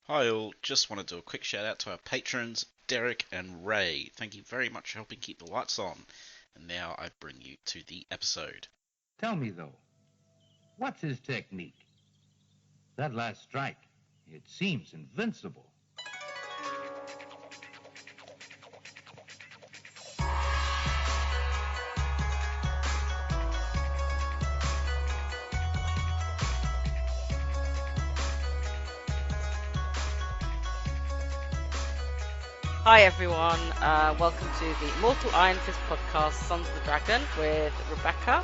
Hi all, just want to do a quick shout out to our patrons, Derek and Ray. Thank you very much for helping keep the lights on. And now I bring you to the episode. Tell me, though, what's his technique? That last strike, it seems invincible. Hi everyone, welcome to the Mortal Iron Fist podcast, Sons of the Dragon, with Rebecca,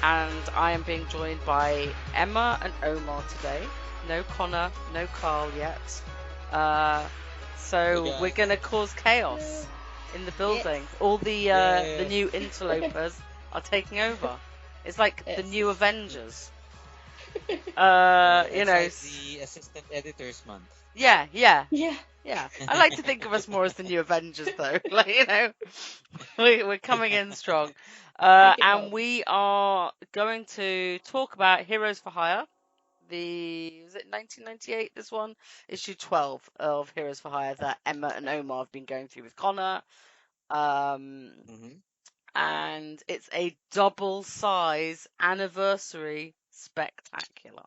and I am being joined by Emma and Omar today. No Connor, no Carl yet. So we're gonna cause chaos in the building. Yes. All the new interlopers are taking over. It's like the new Avengers. It's You know. like the assistant editors month. Yeah. Yeah. Yeah, I like to think of us more as the new Avengers, though. We're coming in strong, and we are going to talk about Heroes for Hire. Was it 1998? This one, issue 12 of Heroes for Hire that Emma and Omar have been going through with Connor. Mm-hmm. And it's a double-size anniversary spectacular.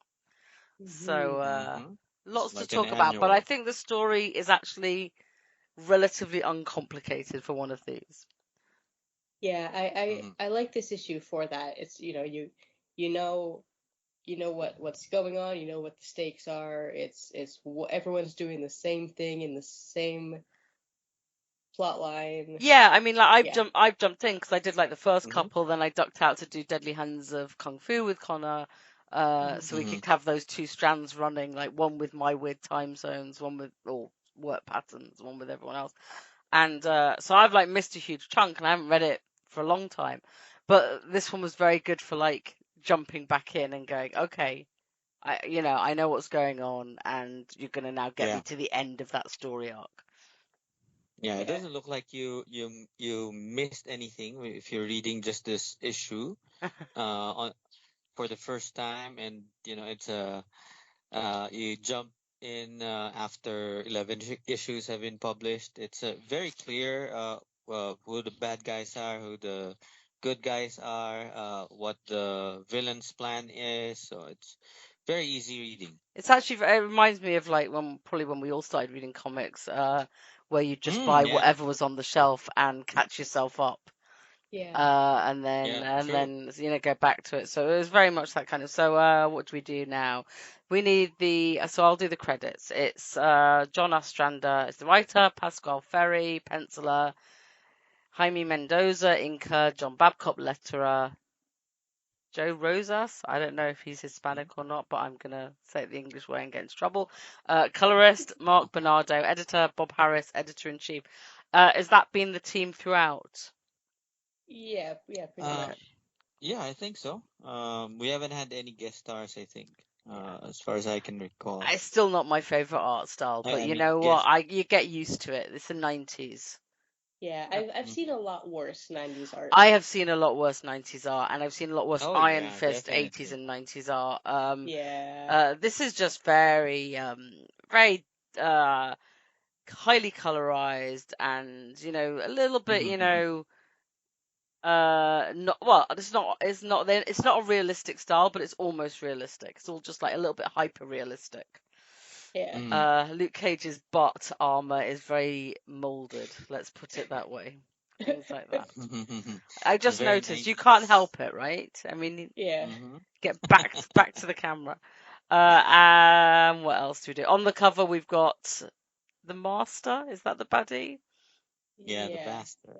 So. Lots Like to talk an about, but I annual. think the story is actually relatively uncomplicated for one of these. Yeah, I like this issue for that. It's you know what's going on, you know what the stakes are. It's everyone's doing the same thing in the same plot line. Yeah, I mean, like Yeah. I've jumped in because I did like the first Mhm. couple, then I ducked out to do Deadly Hands of Kung Fu with Connor, so we could have those two strands running, like one with my weird time zones, one with work patterns, one with everyone else. And so I've like missed a huge chunk, and I haven't read it for a long time. But this one was very good for like jumping back in and going, okay, I know what's going on, and you're gonna now get me Yeah. to the end of that story arc. Yeah, it Yeah. doesn't look like you missed anything if you're reading just this issue on for the first time, and it's you jump in after 11 issues have been published. It's very clear who the bad guys are, who the good guys are, what the villain's plan is. So it's very easy reading. It reminds me of like when we all started reading comics, where you just buy Yeah. whatever was on the shelf and catch yourself up, Yeah. and Yeah, true. then go back to it. So it was very much that kind of. So what do we do now? We need so I'll do the credits. It's John Ostrander is the writer, Pascal Ferry, penciler, Jaime Mendoza, inker, John Babcock, letterer, Joe Rosas. I don't know if he's Hispanic or not, but I'm going to say it the English way and get into trouble. Colorist, Mark Bernardo. Editor, Bob Harris. Editor-in-chief. Has that been the team throughout? Yeah, pretty Uh, much. yeah, I think so. We haven't had any guest stars, I think, as far as I can recall. It's still not my favourite art style, but I you mean, know guest. what? You get used to it. It's the 90s. Yeah, I've seen a lot worse 90s art. I have seen a lot worse 90s art, and I've seen a lot worse Oh Iron yeah, Fist 80s definitely. and 90s art. Yeah. This is just very, very highly colorized, and a little bit, not well. It's not a realistic style, but it's almost realistic. It's all just like a little bit hyper realistic. Yeah. Luke Cage's butt armor is very molded. Let's put it that way. Things like that. I just Very noticed you can't 90s. help it, right? I mean, Yeah. Mm-hmm. get back to the camera. And what else do we do? On the cover, we've got the Master. Is that the baddie? Yeah, the Yeah. bastard.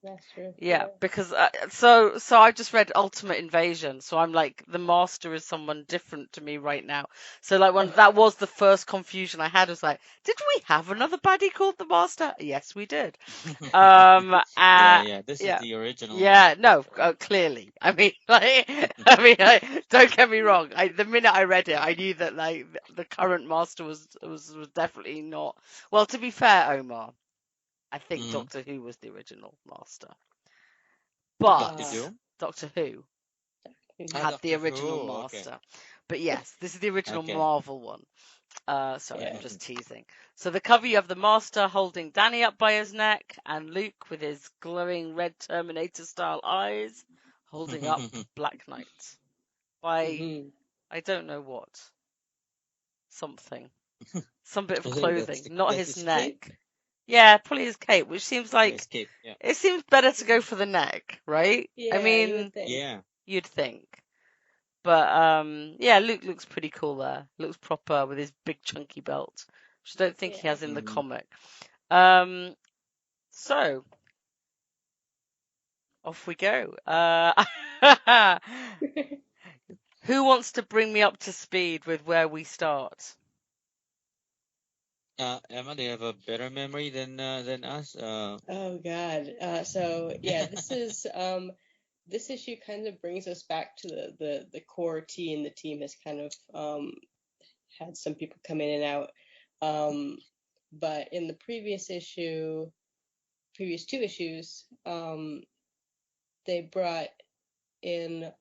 That's true. Yeah, because so I just read Ultimate Invasion, so I'm like the Master is someone different to me right now. So like when that was the first confusion I had, was like, did we have another baddie called the Master? Yes, we did. Yeah. This is Yeah. the original one. Yeah, no, clearly. I mean, like, don't get me wrong. The minute I read it, I knew that like the current Master was definitely not. Well, to be fair, Omar, I think Mm-hmm. Doctor Who was the original Master. Doctor But Doom. Doctor Who Ah, had the Doctor original Who. Okay. Master. But yes, this is the original Okay. Marvel one. Sorry, I'm Yeah. just teasing. So the cover, you have the Master holding Danny up by his neck, and Luke with his glowing red Terminator-style eyes holding up Black Knight by hmm I don't know what, something, some bit of I think clothing, not that's his his neck. cape. Yeah, probably his cape, which seems like His cape. Yeah. it seems better to go for the neck, right? I Yeah, you mean, would think. Yeah. you'd think. But yeah, Luke looks pretty cool there. Looks proper with his big chunky belt, which I don't think he Yeah. has in the Mhm. comic. So off we go. Who wants to bring me up to speed with where we start? Emma, do you have a better memory than us? Oh God. So yeah, this issue kind of brings us back to the core team. The team has kind of had some people come in and out. But in the previous two issues, they brought in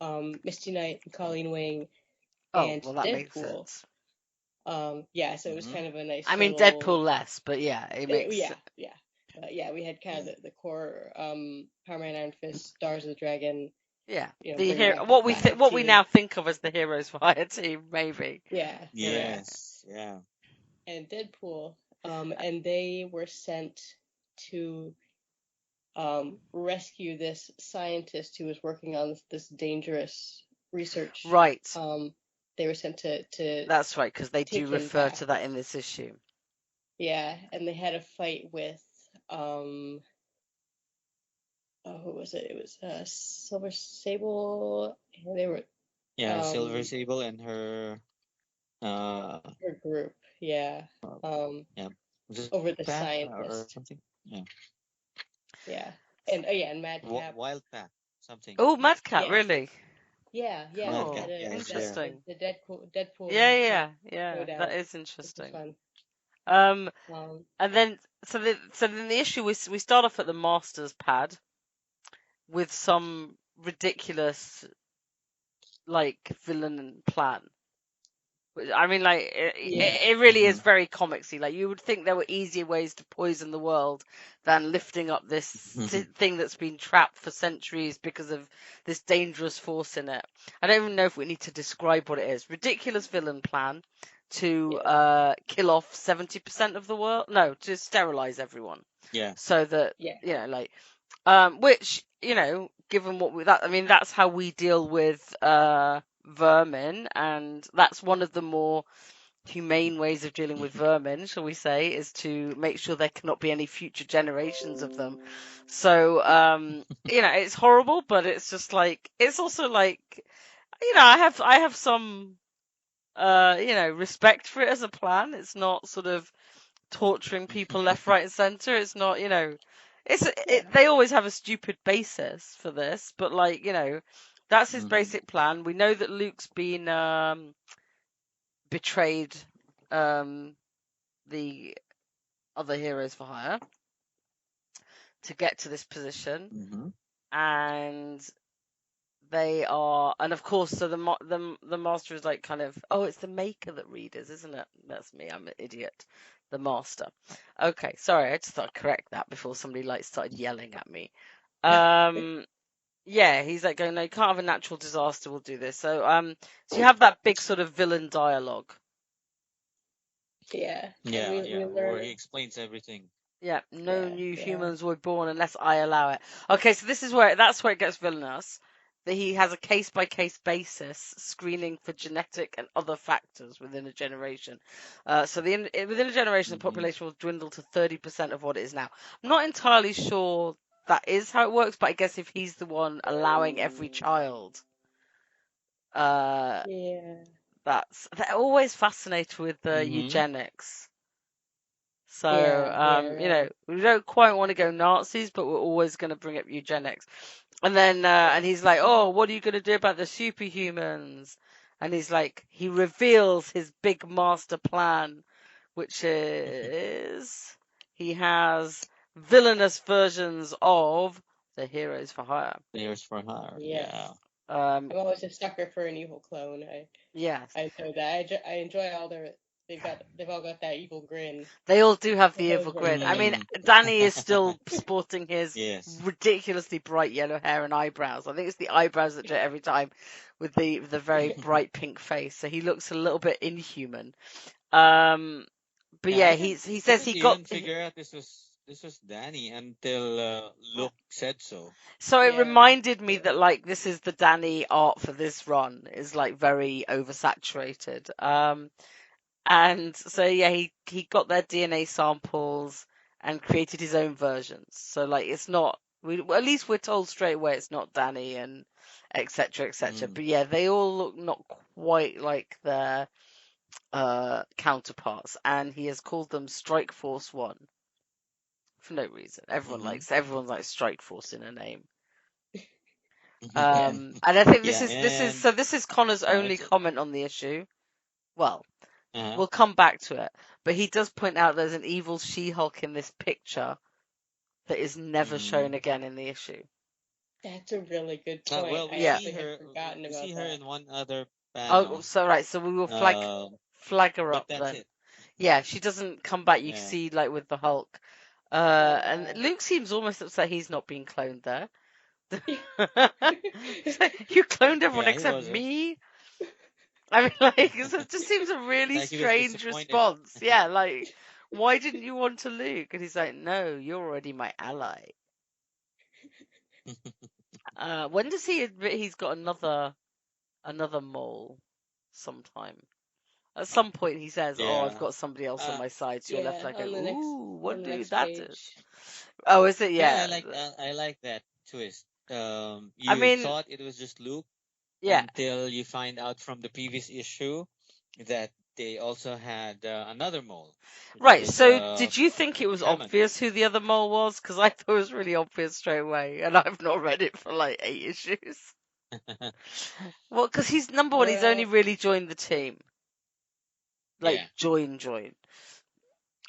Misty Knight and Colleen Wing Oh, and well, that makes Deadpool. sense. Yeah, so it was Mhm. kind of a nice I mean, little Deadpool less, but yeah, it makes. yeah. Yeah, we had kind of the core Power Man, Iron Fist, Stars of the Dragon, Yeah, bringing hero. back that classic What we team. now think of as the Heroes for Hire team, maybe. Yeah, Yes. Yeah. and Deadpool, and they were sent to rescue this scientist who was working on this dangerous research. Right. They were sent to That's right, because they do take him refer back. to that in this issue. Yeah, and they had a fight with who was it? It was Silver Sable. And they were Yeah. Silver Sable and her her group. Yeah. yeah. Was it Over the Path or scientist. something? Yeah. Yeah. And Madcap. Wild Path something. Oh, Madcap, Yes. really? Yeah. They Cool. had Yeah, was there. Interesting. the Deadpool Yeah, Madcap showdown, that is which was interesting. fun. And then so then the issue is we start off at the Master's pad with some ridiculous like villain plan. I mean, like it really is very comicsy. Like you would think there were easier ways to poison the world than lifting up this thing that's been trapped for centuries because of this dangerous force in it. I don't even know if we need to describe what it is. Ridiculous villain plan to kill off 70% of the world. No, to sterilize everyone. Yeah. So that Yeah. which given I mean, that's how we deal with vermin, and that's one of the more humane ways of dealing with vermin, shall we say, is to make sure there cannot be any future generations of them. So it's horrible, but it's just like it's also like I have some respect for it as a plan. It's not sort of torturing people left, right, and center. It's not, they always have a stupid basis for this, but that's his basic plan. We know that Luke's been betrayed the other Heroes for Hire to get to this position, and and of course, so the Master is like kind of, oh, it's the Maker that readers, isn't it? That's me, I'm an idiot. The Master. Okay, sorry, I just thought I'd correct that before somebody started yelling at me. Yeah, he's like going, no, you can't have a natural disaster, we'll do this. So so you have that big sort of villain dialogue. Yeah. Where he explains everything. Yeah, no new humans were born unless I allow it. Okay, so that's where it gets villainous. That he has a case-by-case basis screening for genetic and other factors within a generation. So within a generation, the population will dwindle to 30% of what it is now. I'm not entirely sure that is how it works, but I guess if he's the one allowing every child, they're always fascinated with eugenics. So, we don't quite want to go Nazis, but we're always going to bring up eugenics. And then, and he's like, oh, what are you going to do about the superhumans? And he's like, he reveals his big master plan, which is he has villainous versions of the Heroes for Hire. Heroes for Hire. Yeah. I'm always a sucker for an evil clone. Yes. I enjoy that. I enjoy all their. They've all got that evil grin. They all do have the That evil was really grin. I mean, good. Danny is still sporting his Yes. ridiculously bright yellow hair and eyebrows. I think it's the eyebrows that do it every time with the very bright pink face. So he looks a little bit inhuman. But Yeah, yeah, I he says didn't he got. even figure out this was Danny until Luke said so. So it Yeah. reminded me that like this is the Danny art for this run is like very oversaturated. And so yeah, he got their DNA samples and created his own versions. So like it's not well, at least we're told straight away it's not Danny and etc etc. Mm. But yeah, they all look not quite like their counterparts, and he has called them Strike Force One for no reason. Everyone's like Strike Force in a name. Yeah. And I think Yeah, and this is Connor's only it's comment on the issue. Well, uh we'll come back to it, but he does point out there's an evil She-Hulk in this picture that is never shown again in the issue. That's a really good point. well, I we Yeah. see actually had her. forgotten We see about her that. in one other Oh, panel. so right, so we will flag her But up that's then. it. Yeah, she doesn't come back. You can Yeah. see like with the Hulk. Oh And wow. Luke seems almost upset he's not being cloned there. He's like, you cloned everyone Yeah, he except was. me. I mean, like, it just seems a really Like he was strange disappointed. response. Yeah, like, why didn't you want to Luke? And he's like, no, you're already my ally. When does he admit he's got another mole? Sometime. At some point, he says, "Oh, I've Yeah. got somebody else on Uh, my side." So you're left Yeah, like, on the "Ooh, on the wonder who next that is." page. Oh, is it? yeah, Yeah. I like that twist. I You mean, thought it was just Luke yeah. until you find out from the previous issue that they also had another mole, which Right. was So, did you think it was Hammond. obvious who the other mole was? Because I thought it was really obvious straight away, and I've not read it for like 8 issues. Well, because he's number one. He's only Well, really joined the team. Like Yeah. join.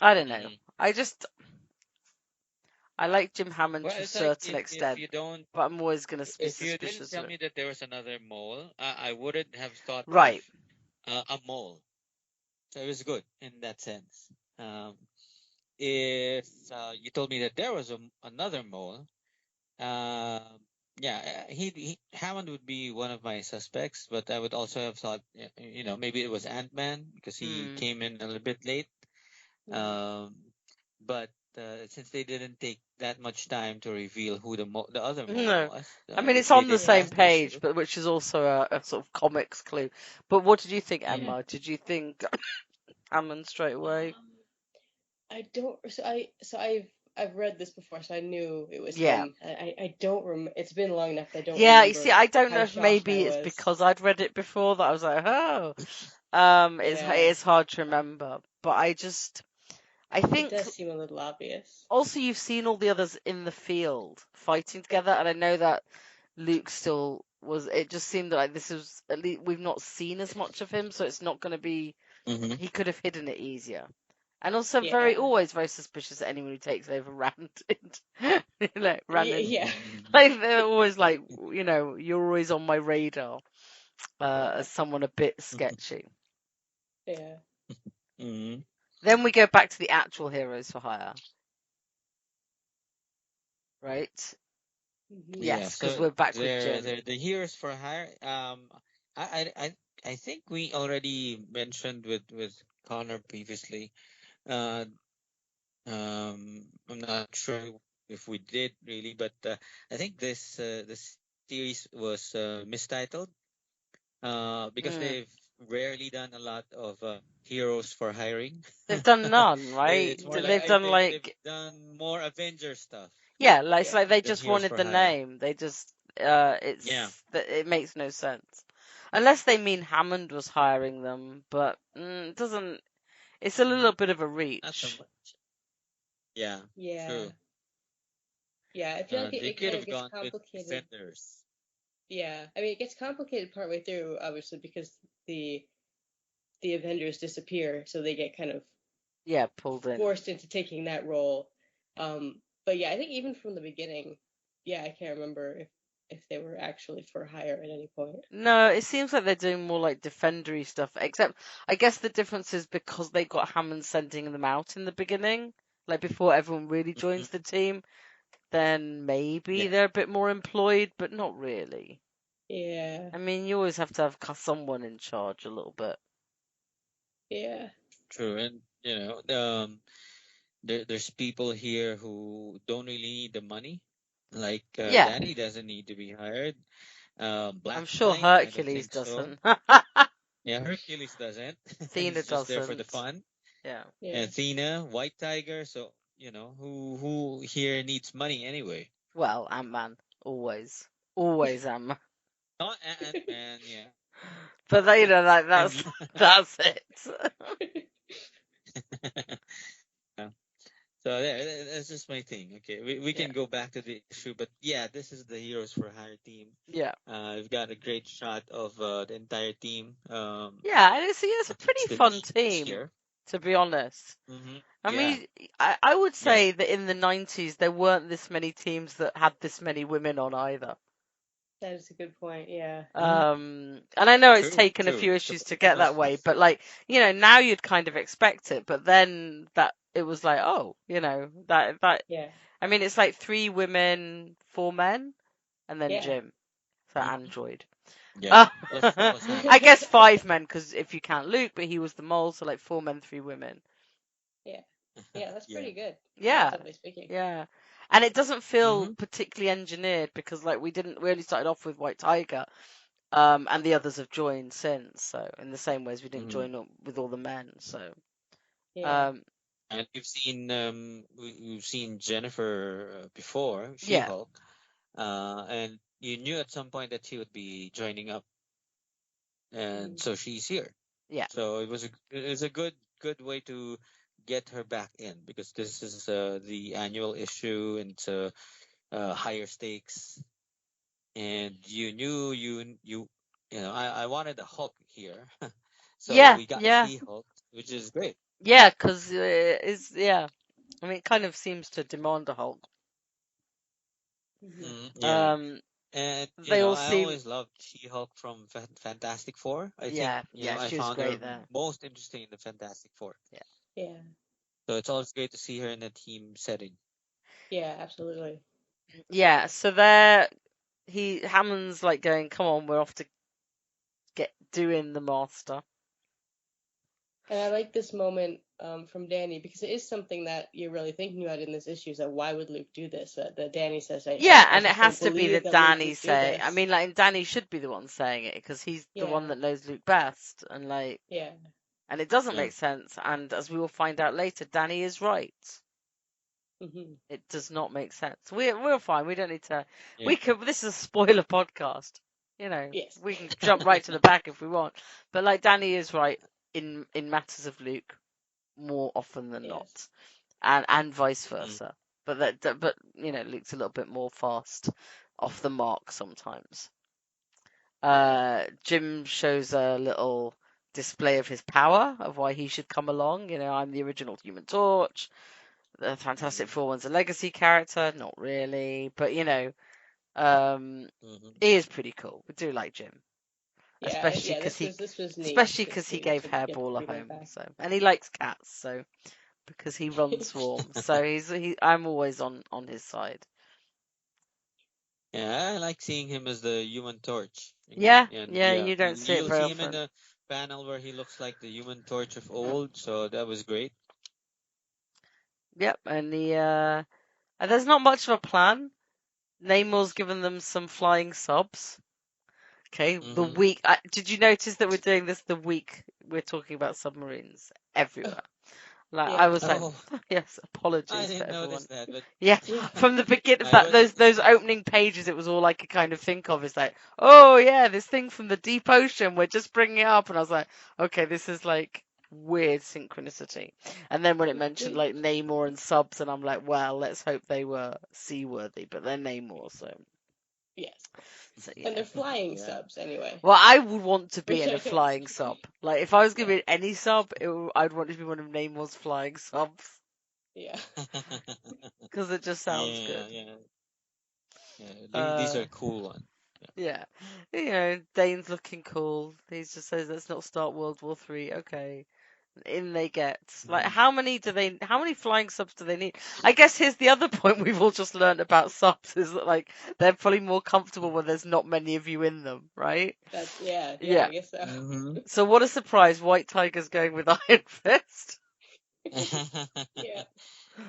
I don't know. Mhm. I like Jim Hammond Well, to a it's like certain if extent, you don't, but I'm always gonna be if you didn't suspicious tell of it. me that there was another mole, I wouldn't have thought of Right. a mole. So it was good in that sense. If you told me that there was another mole, uh, yeah, Hammond would be one of my suspects, but I would also have thought, maybe it was Ant-Man because he Hmm. came in a little bit late. mhm. Um, but since they didn't take that much time to reveal who the other mole No. was, I mean, which it's they on the did same last page, issue. but which is also a sort of comics clue. But what did you think, Mm. Emma? Did you think Hammond straight away? Um, I don't. I've read this before, so I knew it was Yeah. him. I don't remember. It's been long enough. I don't Yeah, you see, remember I don't know how if shocked I maybe it's was. because I'd read it before that I was like, oh, Yeah, it's hard to remember. But I it think does seem a little obvious. also you've seen all the others in the field fighting together, and I know that Luke still was. It just seemed like this was at least we've not seen as much of him, so it's not going to be. Mm-hmm. He could have hidden it easier. And also Yeah, always very suspicious of anyone who takes over Rand. Like Rand, yeah, like they're always like, you're always on my radar yeah, as someone a bit sketchy. yeah. Mm-hmm. Then we go back to the actual Heroes for Hire, right? hmm Yeah, Yes, because so we're back with they're Jim. they're the heroes for hire. I I I I think we already mentioned with Connor previously. Uh, I'm not sure if we did really, but I think this series was mistitled. Because Mm. they've rarely done a lot of heroes for hiring. They've done none, right? It's more like They've Yeah, done they've like, done more Avenger stuff yeah, like it's like yeah, they than just heroes wanted for the hire. name. They just, Yeah. it makes no sense. Unless they mean Hammond was hiring them, but it doesn't, it's a little Mhm. bit of a Not so reach. much. Yeah, yeah, true. yeah. I feel like They it could kind of have gets gone with complicated. Defenders. Yeah, I mean it gets complicated partway through, obviously, because the the Avengers disappear, so they get kind of Yeah, pulled in. forced into taking that role. But yeah, I think even from the beginning, yeah, I can't remember if they were actually for hire at any point. No, it seems like they're doing more like defendery stuff. Except, I guess the difference is because they got Hammond sending them out in the beginning, like before everyone really joins the team. Then maybe Yeah. they're a bit more employed, but not really. Yeah. I mean, you always have to have someone in charge a little bit. Yeah. True, and there's people here who don't really need the money. Like Yeah, Danny doesn't need to be hired. Black I'm sure Knight, I don't Hercules think so. doesn't. Yeah, Hercules doesn't. Athena He's just there for the doesn't. fun. Yeah. Yeah. Athena, White Tiger. So who here needs money anyway? Well, Ant-Man. Always. Always Ant-Man. Not Ant-Man, yeah. But you know, like And that's it. yeah. So that's just my thing. Okay, we can go back to the issue, but yeah, this is the Heroes for Hire team. Yeah. We've got a great shot of the entire team. Yeah, and it's a pretty good fun team, here. to be honest. Mm-hmm. I Yeah. mean, I would say that in the 90s there weren't this many teams that had this many women on either. That is a good point. Yeah. And I know it's True, taken a true. few So issues to it get was that way, but like, you know, now you'd kind of expect it, but then that it was like, oh, you know, that Yeah. I mean, it's like 3 women, 4 men, and then Yeah. Jim, so Mhm. Android. Yeah. Plus half. I guess 5 men, because if you count Luke, but he was the mole, so like 4 men, 3 women. Yeah. Yeah, that's Yeah. pretty good. Yeah, Relatively speaking. yeah. And it doesn't feel Mhm. particularly engineered because like we only started off with White Tiger, and the others have joined since. So in the same ways we didn't Mhm. join up with all the men. So Yeah. And we've seen Jennifer before, yeah, She-Hulk, and you knew at some point that she would be joining up, and Mhm. so she's here. yeah, So it was a good way to get her back in because this is the annual issue and it's higher stakes, and you knew I wanted a Hulk here, so yeah, we got yeah, She-Hulk, which is great. yeah. Because it's yeah. I mean, it kind of seems to demand a Hulk. Mhm. Yeah. And They all I seem always loved She-Hulk from Fantastic Four. I think yeah. I She was found her great there. most interesting in the Fantastic Four. Yeah. So it's always great to see her in a team setting. Yeah, absolutely. Yeah. So Hammond's like going, come on, we're off to get doing the master. And I like this moment from Danny because it is something that you're really thinking about in this issue. Is that why would Luke do this? That Danny says, Yeah, I and it just don't has to be believe that that Luke Danny would do say. I this." mean, like, and Danny should be the one saying it because he's the one Yeah. that knows Luke best, and like, Yeah. and it doesn't Yeah. make sense. And as we will find out later, Danny is right. Mhm. It does not make sense. We're fine. We don't need to. Yeah. We could. This is a spoiler podcast. You know, Yes. we can jump right to the back if we want. But like, Danny is right in matters of Luke more often than not, Yes. and vice Mm. versa. But you know, Luke's a little bit more fast off the mark sometimes. Jim shows a little display of his power of why he should come along. You know, I'm the original Human Torch. The Fantastic Four one's a legacy character, not really, but you know, he is pretty cool. We do like Jim, Yeah. especially Yeah. because This was neat especially because he gave to get to Hairball a bring him home. back. So, and he likes cats, so because he runs swarms, so I'm always on his side. Yeah, I like seeing him as the Human Torch Yeah, again. And yeah, you don't see it you'll very see him in often. the panel where he looks like the Human Torch of old. So that was great. Yep, and and there's not much of a plan. Namor's given them some flying subs. Okay, the Mhm. week. Did you notice that we're doing this the week we're talking about submarines everywhere? Like I Yeah. was like, Oh, yes, I apologies for didn't notice everyone. that, but Yeah, Yeah. from the beginning, I that wasn't. those opening pages, it was all I could kind of think of. It's like, oh yeah, this thing from the deep ocean, we're just bringing it up, and I was like, okay, this is like weird synchronicity. And then when it mentioned like Namor and subs, and I'm like, well, let's hope they were seaworthy, but they're Namor, so Yes. so And yeah. they're flying Yeah. subs anyway. Well, I would want to be Which in I a guess. flying sub. Like if I was Yeah. given any sub, I'd want it to be one of Namor's flying subs Yeah. because it just sounds Yeah, good. yeah. Yeah, these are cool ones. Yeah. You know, Dane's looking cool. He just says, let's not start World War Three. Okay. In they get. Like, Mhm. how many flying subs do they need? I guess here's the other point we've all just learned about subs is that, like, they're probably more comfortable when there's not many of you in them, right? Yeah, Yeah. I guess so. Mhm. So what a surprise, White Tiger's going with Iron Fist. Yeah.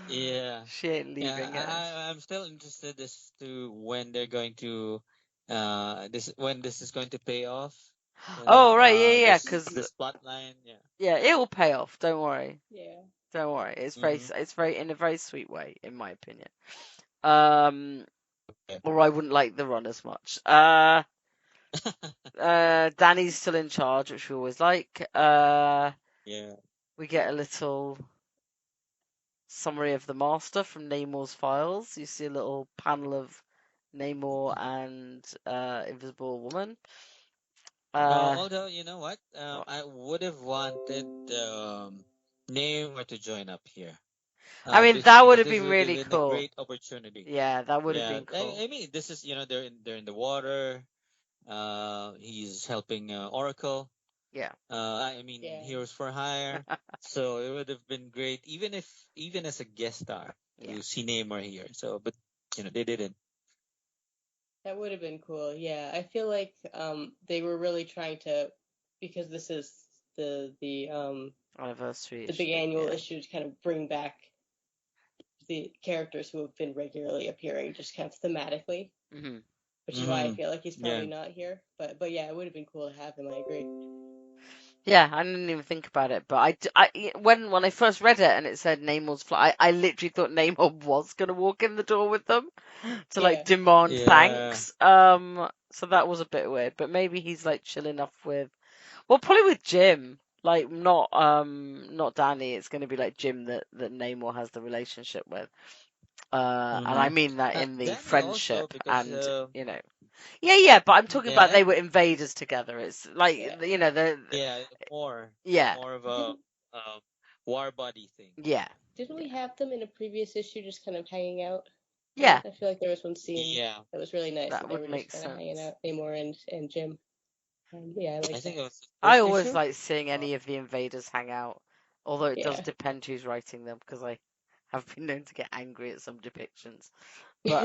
Yeah. She ain't Yeah, leaving us. I'm still interested as to when they're going to this is going to pay off. Oh, right, yeah, This because, this plot line. Yeah. yeah, it will pay off. Don't worry. Yeah. Don't worry. It's Mm-hmm. very, in a very sweet way, in my opinion. Um, Yeah. or I wouldn't like the run as much. Danny's still in charge, which we always like. Yeah. We get a little summary of the Master from Namor's files. You see a little panel of Namor and Invisible Woman. Although you know what, What? I would have wanted Neymar to join up here. I mean, that would Because have this been would have really been a cool. great opportunity. Yeah, that would have Yeah, been cool. I mean, this is they're in the water. He's helping Oracle. Yeah. I mean, Yeah. Heroes for Hire. So it would have been great, even as a guest star, Yeah. to see Neymar here. So, but they didn't. That would have been cool. Yeah. I feel like they were really trying to, because this is the Anniversary the issue. big annual Yeah. issue, to kind of bring back the characters who have been regularly appearing, just kind of thematically, hmm which is why I Mm-hmm. feel like he's Yeah. probably not here. But yeah, it would have been cool to have him. I agree. Yeah, I didn't even think about it, but when I first read it and it said Namor's fly, I literally thought Namor was gonna walk in the door with them to like Yeah. demand Yeah. thanks. So that was a bit weird, but maybe he's like chilling off with, well, probably with Jim, like not Danny. It's gonna be like Jim that Namor has the relationship with. And I Mm-hmm. mean that in the Danny also friendship because and yeah, but I'm talking about yeah, they were invaders together. It's like Yeah. the yeah, more yeah, more of a Didn't war buddy thing. yeah, didn't yeah, we have them in a previous issue, just kind of hanging out? yeah. I feel like there was one scene Yeah, that was really nice, That and they would were make just kind of hanging sense. out, Namor and Jim. Yeah, I I like think that. it was the I first always issue. like seeing Uh, any of the invaders hang out, although it does Yeah. depend who's writing them because I have been known to get angry at some depictions. But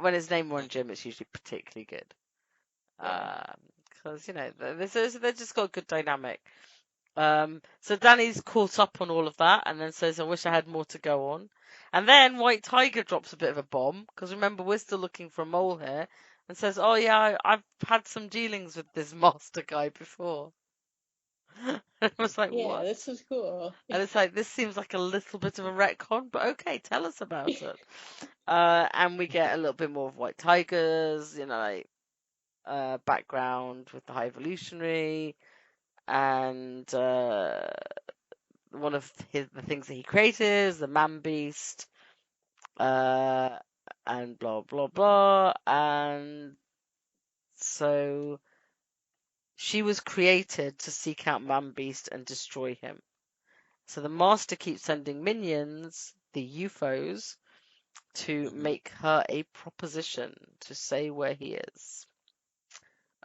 when it's Namor and Jim, it's usually particularly good. Yeah. Because they just got a good dynamic. So Danny's caught up on all of that and then says, I wish I had more to go on. And then White Tiger drops a bit of a bomb, because remember, we're still looking for a mole here, and says, oh yeah, I've had some dealings with this master guy before. And I was like, Yeah, what? this was cool. And it's like, this seems like a little bit of a retcon, but okay, tell us about it. And we get a little bit more of White Tigers, background with the High Evolutionary, and one of the things that he created is the Man Beast, and blah blah blah, and so she was created to seek out Man Beast and destroy him. So the Master keeps sending minions, the UFOs, to mhm. make her a proposition to say where he is.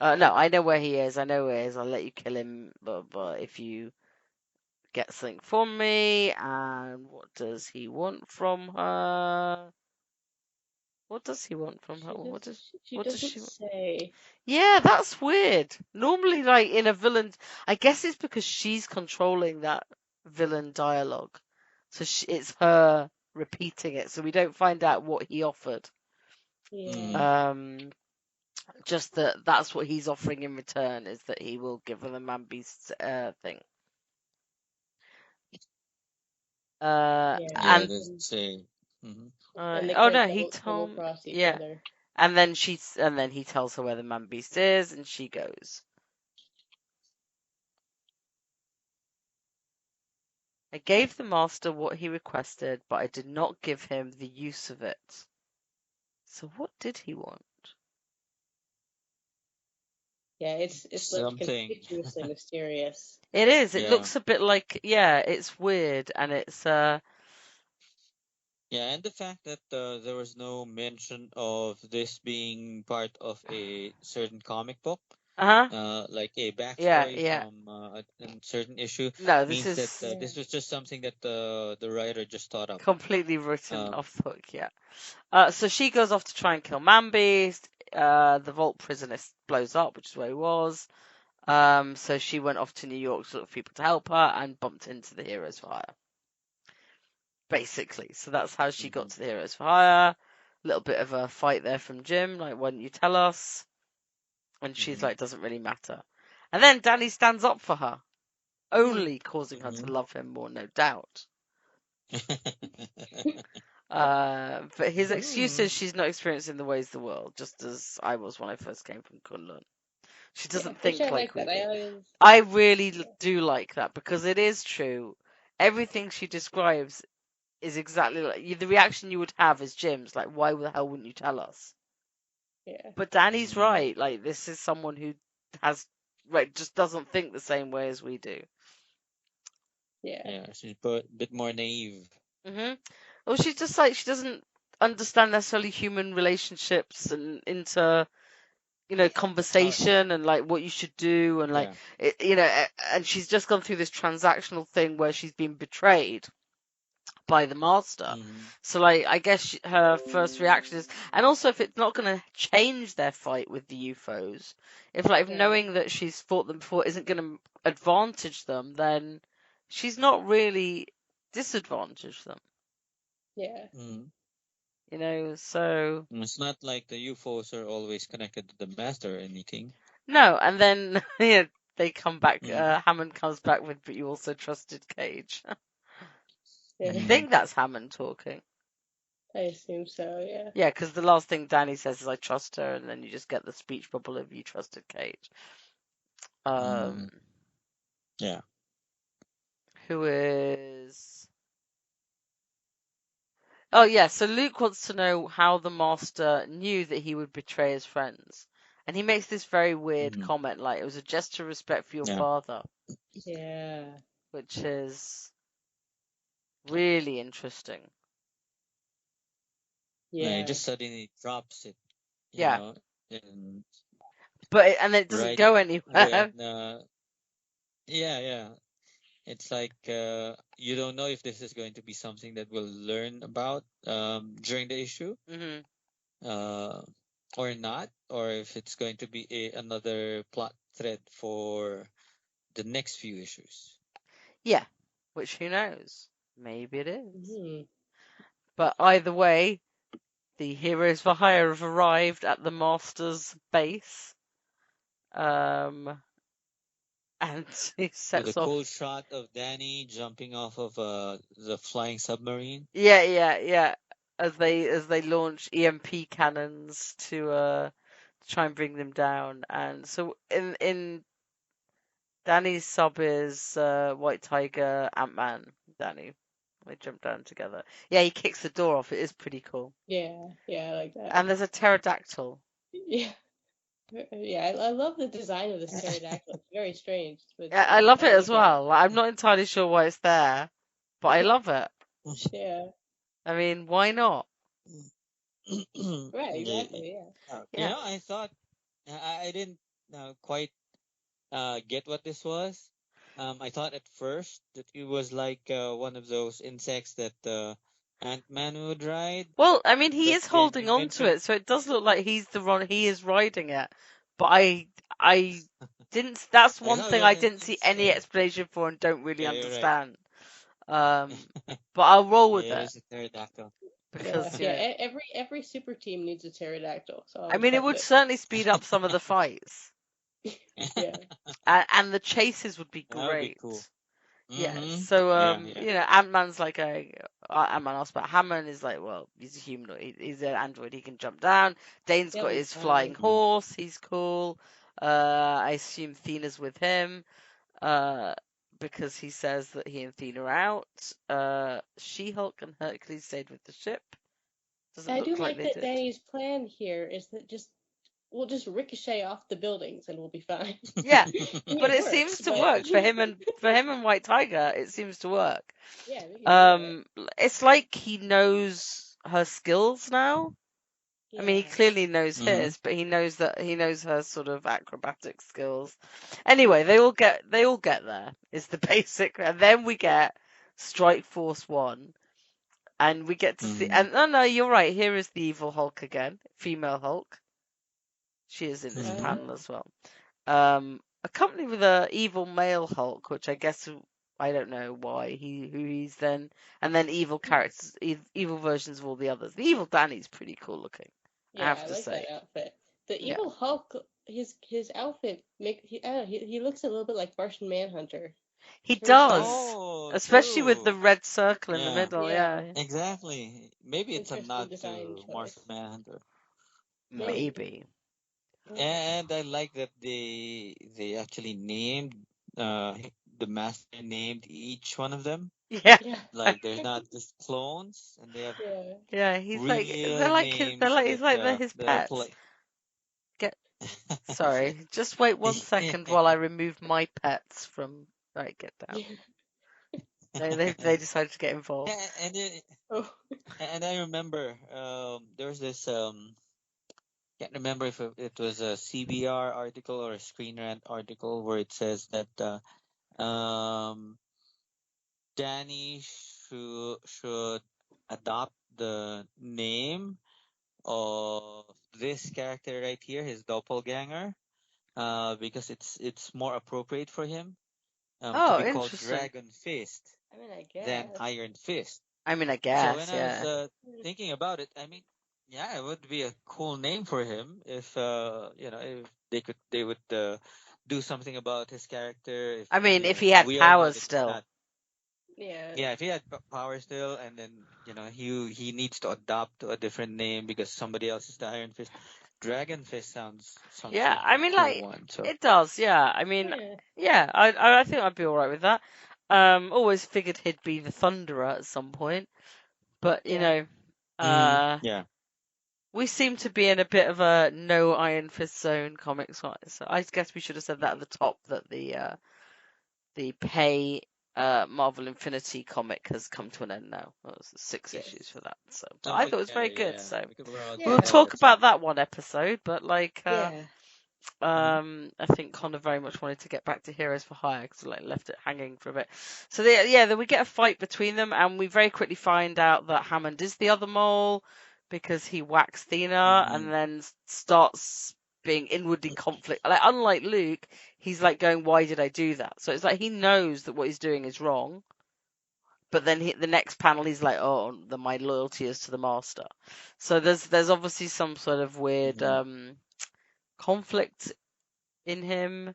No, I know where he is. I know where he is. I'll let you kill him, but if you get something from me, and what does he want from her? What does he want from her? She What does doesn't she want? say. Yeah, that's weird. Normally, like in a villain, I guess it's because she's controlling that villain dialogue, so it's her repeating it, so we don't find out what he offered. Yeah. Mm. Just that's what he's offering in return is that he will give her the Man Beast thing. Yeah. Yeah, And that's say. Mhm. And they oh kind no, of he double told cross each yeah, other. and then he tells her where the Man Beast is, and she goes. I gave the master what he requested, but I did not give him the use of it. So what did he want? Yeah, it's left Something. conspicuously mysterious. It is. It Yeah. looks a bit like, yeah, it's weird, and it's Yeah, and the fact that there was no mention of this being part of a certain comic book, Uh-huh. like a Yeah, backstory yeah. from a certain issue, No, this means that is Yeah. this was just something that the writer just thought up. completely written Um, off the hook, yeah. So she goes off to try and kill Man-Beast. The Vault prison blows up, which is where he was. So she went off to New York to look for people to help her and bumped into the Heroes for Hire. Basically. So that's how she got mhm, to the Heroes for Hire. A little bit of a fight there from Jim, like, why don't you tell us? And she's mhm, like, doesn't really matter. And then Danny stands up for her, only causing her to mhm. love him more, no doubt. But his excuse is she's not experiencing the ways of the world, just as I was when I first came from Kunlun. She Yeah, doesn't which I think like like we that. I do. always, I really yeah, do like that because it is true. Everything she describes is exactly like the reaction you would have as Jim's, like, why the hell wouldn't you tell us? yeah, But Danny's Mm, right. Like, this is someone who has, right, just doesn't think the same way as we do. yeah, yeah, she's a bit more naive. Well, she's just like, she doesn't understand necessarily human relationships and into, Oh, conversation and like what you should do and like, yeah. and she's just gone through this transactional thing where she's been betrayed by the master. Mm, So like, I guess her first reaction is, and also if it's not going to change their fight with the UFOs, if right, knowing that she's fought them before isn't going to advantage them, then she's not really disadvantaged them. yeah, mm. So It's not like the UFOs are always connected to the master or anything. no, and then they come back. Mm, Hammond comes back with, "But you also trusted Cage." I yeah. mm, think that's Hammond talking. I assume so. Yeah, Yeah, because the last thing Danny says is, "I trust her," and then you just get the speech bubble of "You trusted Cage." mm. Um, Yeah. who is? Oh yeah, so Luke wants to know how the Master knew that he would betray his friends, and he makes this very weird Mm, comment, like it was a gesture of respect for your yeah. father, yeah, which is really interesting. Yeah, he yeah, just suddenly drops it, Yeah, and and it doesn't right go when anywhere. yeah, yeah. It's like you don't know if this is going to be something that we'll learn about during the issue, hmm uh, or not, or if it's going to be another plot thread for the next few issues. Yeah, which who knows? Maybe it is. hmm, But either way, the heroes for hire have arrived at the Master's base. Um, and he With a sets cool off. shot of Danny jumping off of the flying submarine. Yeah, yeah, yeah. As they launch EMP cannons to try and bring them down. And so in Danny's sub is White Tiger, Ant-Man, Danny. They jump down together. Yeah, he kicks the door off. It is pretty cool. yeah, yeah. I like that. And there's a pterodactyl. Yeah, yeah. I love the design of this pterodactyl. It's very strange, but I love I it as like it. well. Like, I'm not entirely sure why it's there, but I love it. Yeah, I mean, why not? right. Yeah, Exactly. Yeah. Yeah. I thought I didn't quite get what this was. I thought at first that it was like one of those insects that Ant-Man would ride, Well, I mean, he but is then holding you on to mentioned. it, so it does look like he is riding it. But I didn't. That's I one thought it thing was I an didn't see any insect. explanation for and don't really Yeah, you're right. understand. Um, but I'll roll with Yeah, it it is a pterodactyl. Yeah, because, yeah. Every super team needs a pterodactyl, so I I was mean, it fine with would it. certainly speed up some of the fights, Yeah, and the chases would be That would be great. cool. Yeah, Mm-hmm. so Yeah, yeah. Ant-Man's like Ant-Man asked about Hammond is like, well, he's a humanoid, he's an android, he can jump down. Dane's he'll got be his flying fine. Mm. horse, he's cool. I assume Thena's with him, uh, because he says that he and Thena are out. She-Hulk and Hercules stayed with the ship. Doesn't I do look like like they that did. Danny's plan here is that just we'll just ricochet off the buildings and we'll be fine. Yeah, I mean, but it works, seems to but work for him and White Tiger. It seems to work. yeah, we can do it. It's like he knows her skills now. I mean, he Yeah. clearly knows his, but he knows her sort of acrobatic skills. Anyway, they all get there. Is the basic, and then we get Strike Force 1, and we get to see. And no, you're right. Here is the evil Hulk again, female Hulk. She is in this panel as well. Accompanied with a evil male Hulk, which I guess I don't know who he's then, and then evil characters, evil versions of all the others. The evil Danny's pretty cool looking. I Yeah, have I to like say. that outfit. The Yeah. evil Hulk, his outfit I don't know, he looks a little bit like Martian Manhunter. He Very fun. does, Oh, especially with the true. red circle in the Yeah, middle. Yeah. Yeah, exactly. Maybe it's a Interesting nod design to choice. Martian Manhunter. maybe. And I like that they actually named the master named each one of them. Yeah, Yeah. Like there's not just clones, and they have Yeah. yeah. He's like real names he's like they're his that are pets. Sorry, just wait 1 second while I remove my pets from. Right, get down. They decided to get involved. Yeah, Oh. and I remember there was this can't remember if it was a CBR article or a Screen Rant article where it says that Danny should adopt the name of this character right here, his doppelganger, because it's more appropriate for him to be called Interesting. Dragon Fist I mean, I guess. than Iron Fist. I So guess, when I was thinking about it, I mean, yeah, it would be a cool name for him if if they would do something about his character. If I mean, if he had we all know powers that he's still. not. Yeah. Yeah, if he had power still, and then he needs to adopt to a different name because somebody else is the Iron Fist. Dragon Fist sounds Yeah, like I a mean, cool like one. So it does. Yeah, I mean, Yeah. I think I'd be all right with that. Always figured he'd be the Thunderer at some point, but you Yeah. know, yeah, we seem to be in a bit of a no Iron Fist zone comics wise. So I guess we should have said that at the top that the pay Marvel Infinity comic has come to an end now. That was 6 Yes. issues for that. So but I thought it was very good. yeah. So Because we're all we'll Yeah. talk about that one episode, but like Yeah. I think Connor very much wanted to get back to Heroes for Hire because like left it hanging for a bit. So then we get a fight between them, and we very quickly find out that Hammond is the other mole because he whacks Thena and then starts being inwardly conflict. Like unlike Luke, he's like going, "Why did I do that?" So it's like he knows that what he's doing is wrong, but then the next panel he's like, "Oh, my loyalty is to the master." So there's obviously some sort of weird conflict in him.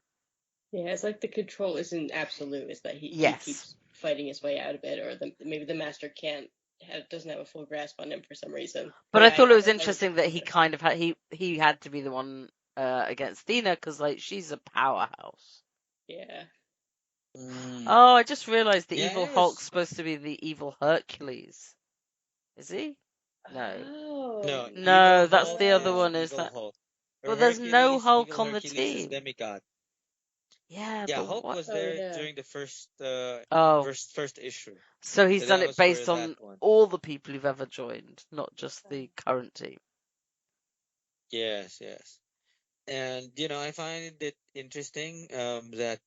Yeah, it's like the control isn't absolute. It's that he keeps fighting his way out of it, or maybe the master doesn't have a full grasp on him for some reason. But I thought it was interesting that he kind of had he had to be the one against Thena because like she's a powerhouse. Yeah. Oh, I just realized the Yeah, evil it Hulk's was- supposed to be the evil Hercules. Is he? No. Oh. No, Evil that's Hulk the other is one, is Evil that- Hulk. Well, there's no Hulk Evil on the Hercules is team. demigod. Yeah, Yeah, but Hulk what? was Oh, there yeah. during the first Oh, first issue. so he's So done that it was based for on that one. all the people who've ever joined, not just the current team. Yes. And I find it interesting that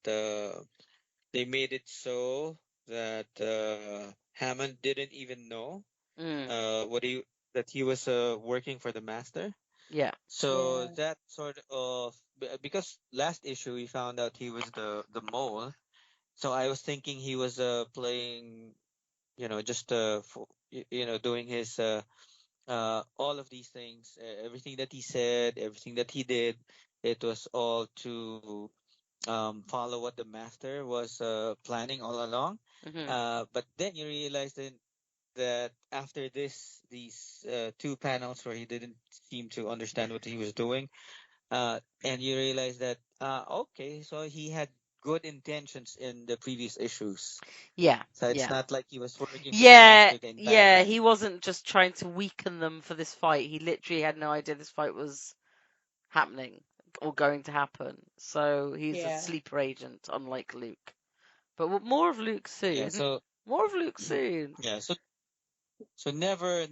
they made it so that Hammond didn't even know that he was working for the master. Yeah. So Yeah. that sort of because last issue we found out he was the mole. So I was thinking he was playing, just doing his all of these things, everything that he said, everything that he did, it was all to follow what the master was planning all along. But then you realize that after these 2 panels where he didn't seem to understand what he was doing, and you realize that okay, so he had good intentions in the previous issues. Yeah. So it's Yeah. not like he was working for the Yeah, master the entire time. he wasn't just trying to weaken them for this fight. He literally had no idea this fight was happening or going to happen. So he's a Yeah. sleeper agent, unlike Luke. But more of Luke Yeah. soon. So More of Luke soon. yeah. So never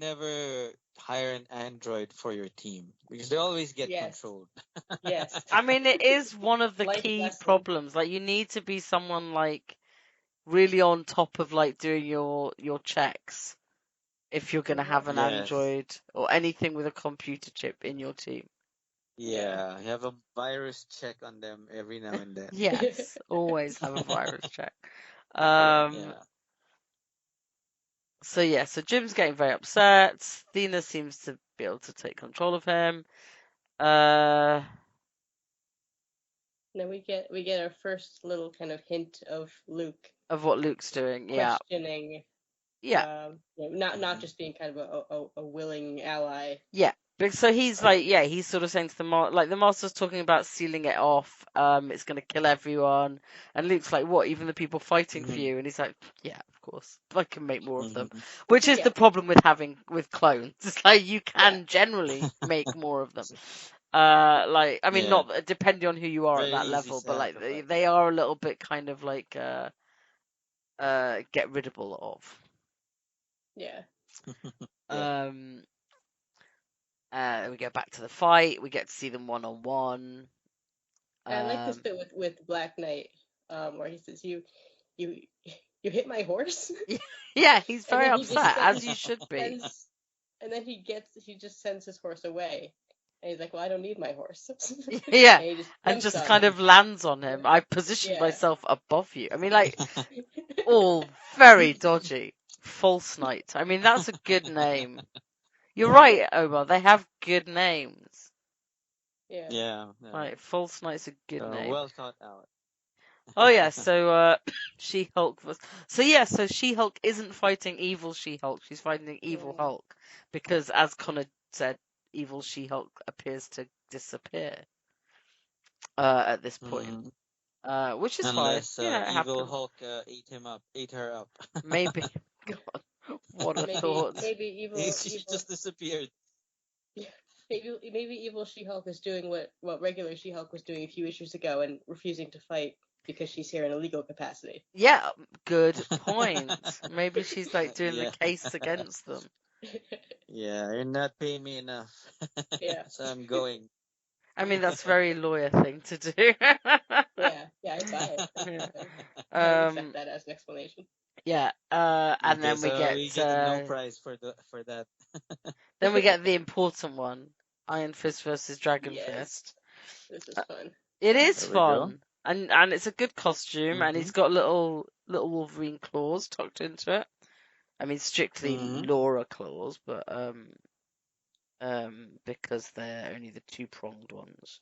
hire an android for your team because they always get Yes. controlled. Yes. I mean, it is one of the Life key lesson. problems. Like, you need to be someone like really on top of like doing your checks if you're gonna have an Yes. android or anything with a computer chip in your team. Yeah. You have a virus check on them every now and then. Yes, always have a virus check. Yeah. So yeah, so Jim's getting very upset. Thena seems to be able to take control of him. Then we get our first little kind of hint of Luke Of what Luke's doing, yeah. questioning, Yeah, not just being kind of a willing ally. yeah. So he's like, yeah, he's sort of saying to the master's talking about sealing it off. It's gonna kill everyone, and Luke's like, what? Even the people fighting for you? And he's like, yeah, of course, I can make more of them. Which is Yeah. the problem with clones. It's like you can generally make more of them. Like, I mean, Yeah. not depending on who you are at Very that easy level, but like sacrifice. they are a little bit kind of like get riddable of. Yeah. Yeah. We go back to the fight. We get to see them one on one. I like this bit with Black Knight, where he says, you hit my horse." Yeah, he's And very then he just upset, as sends- you should be. and then he just sends his horse away, and he's like, "Well, I don't need my horse." Yeah, And he just and jumps just on kind him. of lands on him. I positioned Yeah. myself above you. I mean, like, all very dodgy. False Knight. I mean, that's a good name. You're right, Omar. They have good names. Yeah. Yeah. Like, False Knight's a good name. Well thought out. Oh yeah, so She-Hulk was. So yeah, so She-Hulk isn't fighting evil She-Hulk. She's fighting evil Yeah. Hulk because, as Connor said, evil She-Hulk appears to disappear at this point, which is Unless fine. Yeah, it Evil happens. Hulk ate her up. Maybe. God, what a thought. Maybe evil She just disappeared. maybe evil She-Hulk is doing what regular She-Hulk was doing a few issues ago and refusing to fight because she's here in a legal capacity. Yeah, good point. Maybe she's like doing Yeah. the case against them. Yeah, you're not paying me enough. Yeah. So I'm going. I mean, that's a very lawyer thing to do. Yeah, I buy it. Yeah. I accept that as an explanation. Yeah, and then we so get we get a no prize for that. then we get the important one, Iron Fist versus Dragon Yes. Fist. This is fun. It is There we go. fun, and it's a good costume, and he's got little Wolverine claws tucked into it. I mean, strictly Laura claws, but because they're only the two-pronged ones.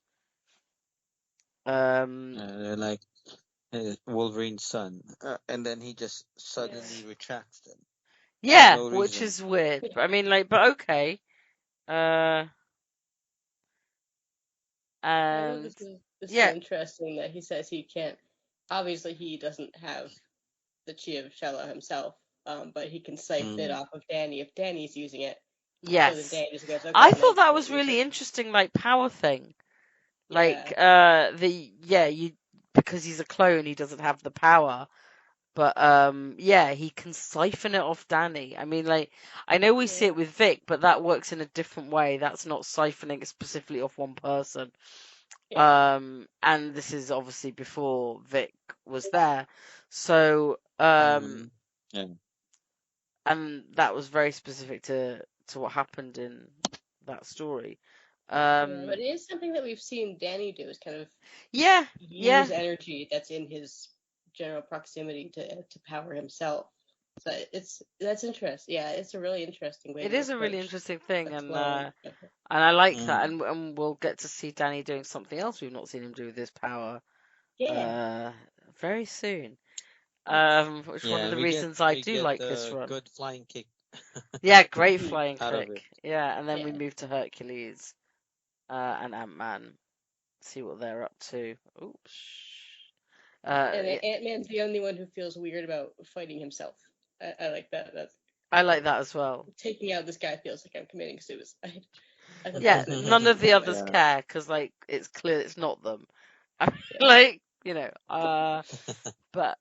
They're like Wolverine's son, and then he just suddenly retracts them. Yeah, no which reason. is weird. I mean, like, but okay. And this is yeah. interesting that he says he can't. Obviously, he doesn't have the chi of Shella himself, but he can siphon it off of Danny if Danny's using it. Yes. So then Danny just goes, okay, I then thought that don't was use really it. interesting, like power thing. Like Yeah. because he's a clone, he doesn't have the power. But yeah, he can siphon it off Danny. I mean, like, I know we see it with Vic, but that works in a different way. That's not siphoning it specifically off one person. Yeah. And this is obviously before Vic was there. So Yeah. and that was very specific to what happened in that story. But it is something that we've seen Danny do, is kind of use energy that's in his general proximity to power himself. So that's interesting. Yeah, it's a really interesting way. It is a really interesting thing, and I like that, and we'll get to see Danny doing something else we've not seen him do with his power. Yeah. Very soon. Which is one of the reasons I do like this run. Good flying kick. Yeah, great flying Out of kick. it. Yeah, and then we move to Hercules and Ant-Man. See what they're up to. Oops. And Ant-Man's the only one who feels weird about fighting himself. I like that. I like that as well. Taking out this guy feels like I'm committing suicide. I thought Yeah, that was none of the others Yeah. care because like it's clear it's not them. I mean, Yeah. like but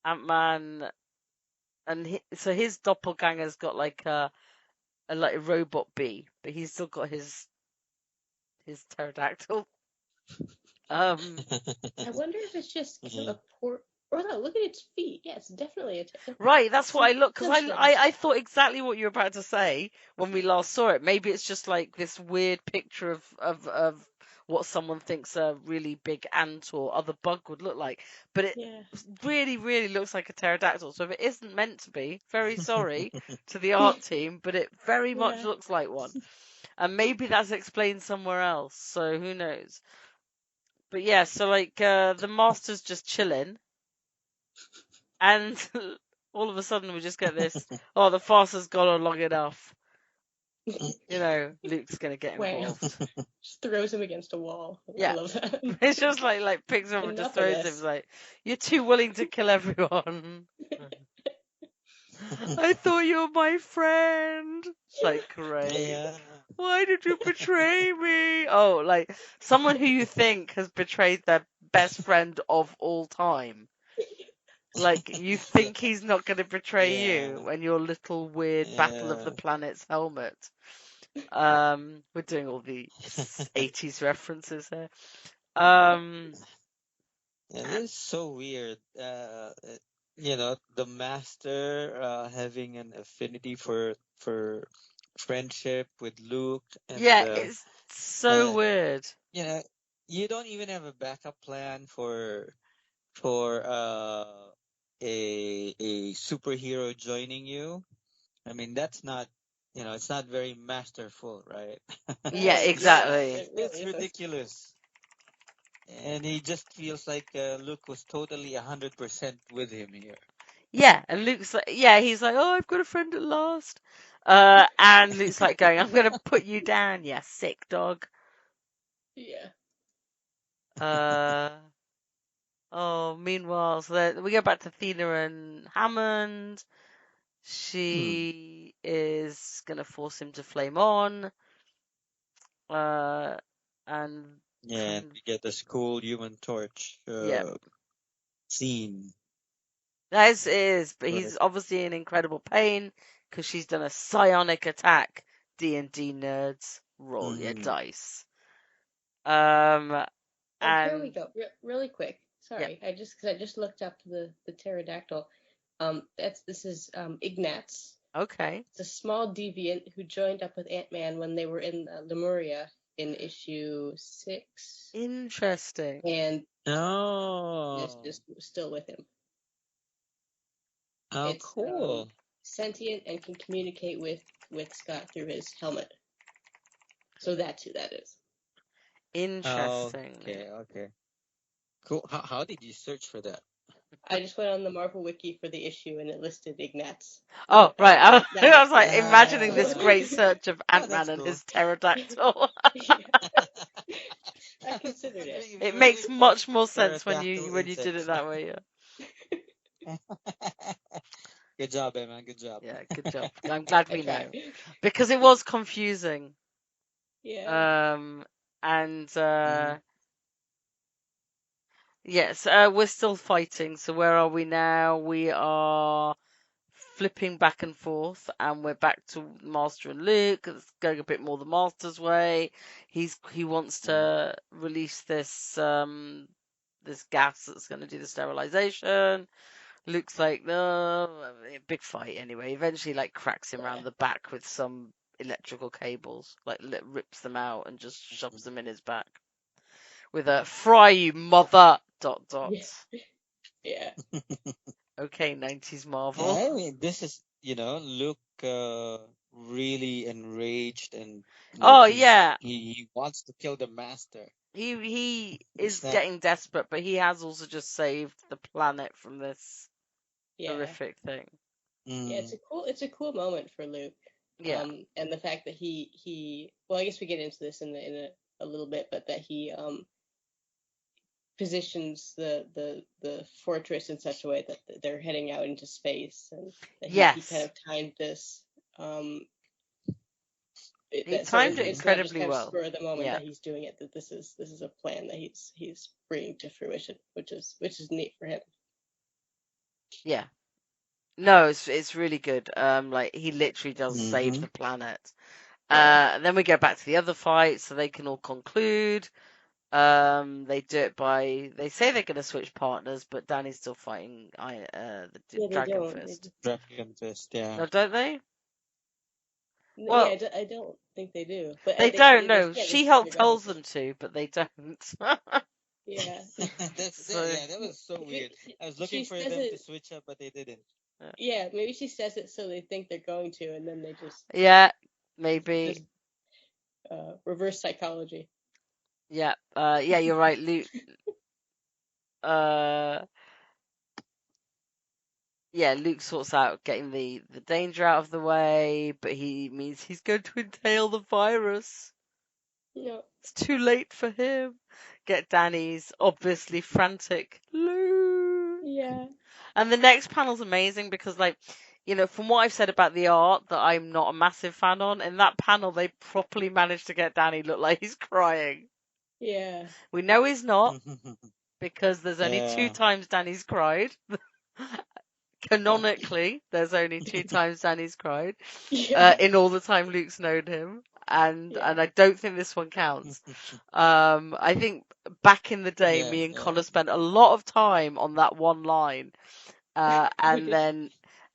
Ant-Man and so his doppelganger's got like a robot bee, but he's still got his pterodactyl. I wonder if it's just kind of Mhm. a poor. Or no, look at its feet. Yeah, it's definitely a. Right, that's what I look because Some I thought exactly what you were about to say when we last saw it. Maybe it's just like this weird picture of what someone thinks a really big ant or other bug would look like, but it Yeah. really really looks like a pterodactyl. So if it isn't meant to be, very sorry to the art team, but it very much Yeah. looks like one, and maybe that's explained somewhere else. So who knows? But yeah, so like the master's just chilling, and all of a sudden we just get this. Oh, the fast has gone on long enough. You know, Luke's gonna get Wow. involved. Just throws him agast a wall. I Yeah, love that. it's just like picks him up and just Enough of throws him. this. It's like you're too willing to kill everyone. I thought you were my friend. It's like great. Yeah. Why did you betray me? Oh, like someone who you think has betrayed their best friend of all time. Like you think he's not going to betray you Yeah. when your little weird Battle of the Yeah. Planets helmet. We're doing all the 80s references here. Yeah, this is so weird. The master having an affinity for friendship with Luke, and Yeah, it's so uh, weird. you know, you don't even have a backup plan for a superhero joining you. I mean, that's not, it's not very masterful, right? Yeah, No, it's not. exactly. It It's really isn't. ridiculous. And he just feels like Luke was totally 100% with him here. Yeah, and Luke's like, yeah, he's like, oh, I've got a friend at last. And Luke's like going, I'm gonna put you down, you sick dog. Yeah. Uh, oh, meanwhile, so we go back to Thena and Hammond. Hmm. She is gonna force him to flame on. Uh, and Yeah, kind of, we get the school Human Torch yeah, scene. that is, but Right. he's obviously in incredible pain because she's done a psionic attack. D&D nerds, roll your Mm-hmm. dice. Um, Oh, here we and go. Really quick. yeah, Sorry, because I just looked up the pterodactyl. This is Ignatz. okay, It's a small deviant who joined up with Ant-Man when they were in Lemuria in issue 6, interesting. and is Oh, just still with him. how It's cool. sentient and can communicate with Scott through his helmet. So that's who that is. Interesting. Okay. Cool. How did you search for that? I just went on the Marvel Wiki for the issue and it listed Ignatz. I'm Oh, like, right. oh, I that was like makes imagining this sense. great search of Oh, Ant-Man that's and cool. his pterodactyl. Yeah, I considered it. If It you really makes much search more sense pterodactyl when you did it insects. that way. Yeah, Good job, Emma. Good job. yeah, good job. I'm glad I we try. know because it was confusing. Yeah. And Mhm. yes, we're still fighting. So where are we now? We are flipping back and forth, and we're back to Master and Luke. It's going a bit more the Master's way. He wants Mhm. to release this gas that's going to do the sterilization. Luke's like, no, big fight anyway. Eventually, like cracks him Yeah. around the back with some electrical cables, like rips them out and just shoves them in his back with a "Fry you, mother!" dot dot. Yeah. Yeah. Okay, 90s Marvel. Yeah, I mean, this is, Luke really enraged and like Oh yeah, he wants to kill the master. he It's is not. getting desperate, but he has also just saved the planet from this Yeah. horrific thing. Yeah, Mm, it's a cool moment for Luke. Yeah. And the fact that he well, I guess we get into this in a little bit, but that he positions the fortress in such a way that they're heading out into space, and that he kind Yes. of timed this um He so timed it it's not just incredibly kind of well. spur of the moment Yeah. that he's doing it. That this is a plan that he's bringing to fruition, which is neat for him. Yeah. No, it's really good. Like he literally does save Mm-hmm. the planet. Yeah. Then we go back to the other fight, so they can all conclude. They do it by they say they're going to switch partners, but Danny's still fighting the Yeah, they Dragon don't. Fist. Dragon Fist, yeah. No, don't they? Yeah, Well, I don't think they do. But they don't. they No, yeah, She-Hulk they're going tells to. them to, but they don't. Yeah. So That was so weird. I was She looking for says them to it. switch up, but they didn't. Yeah, maybe she says it so they think they're going to, and then they yeah, maybe. just reverse psychology. Yeah. Yeah, you're right, Luke. Yeah, Luke sorts out getting the danger out of the way, but he means he's going to inhale the virus. No. It's too late for him. Get Danny's obviously frantic Luke. Yeah. And the next panel's amazing because, like, you know, from what I've said about the art that I'm not a massive fan on, in that panel they properly managed to get Danny look like he's crying. Yeah. We know he's not because there's only 2 Yeah. times Danny's cried. Canonically, there's only 2 times Danny's cried Yeah. in all the time Luke's known him, and Yeah. I don't think this one counts. I think back in the day, Yeah, me and yeah. Connor spent a lot of time on that one line, and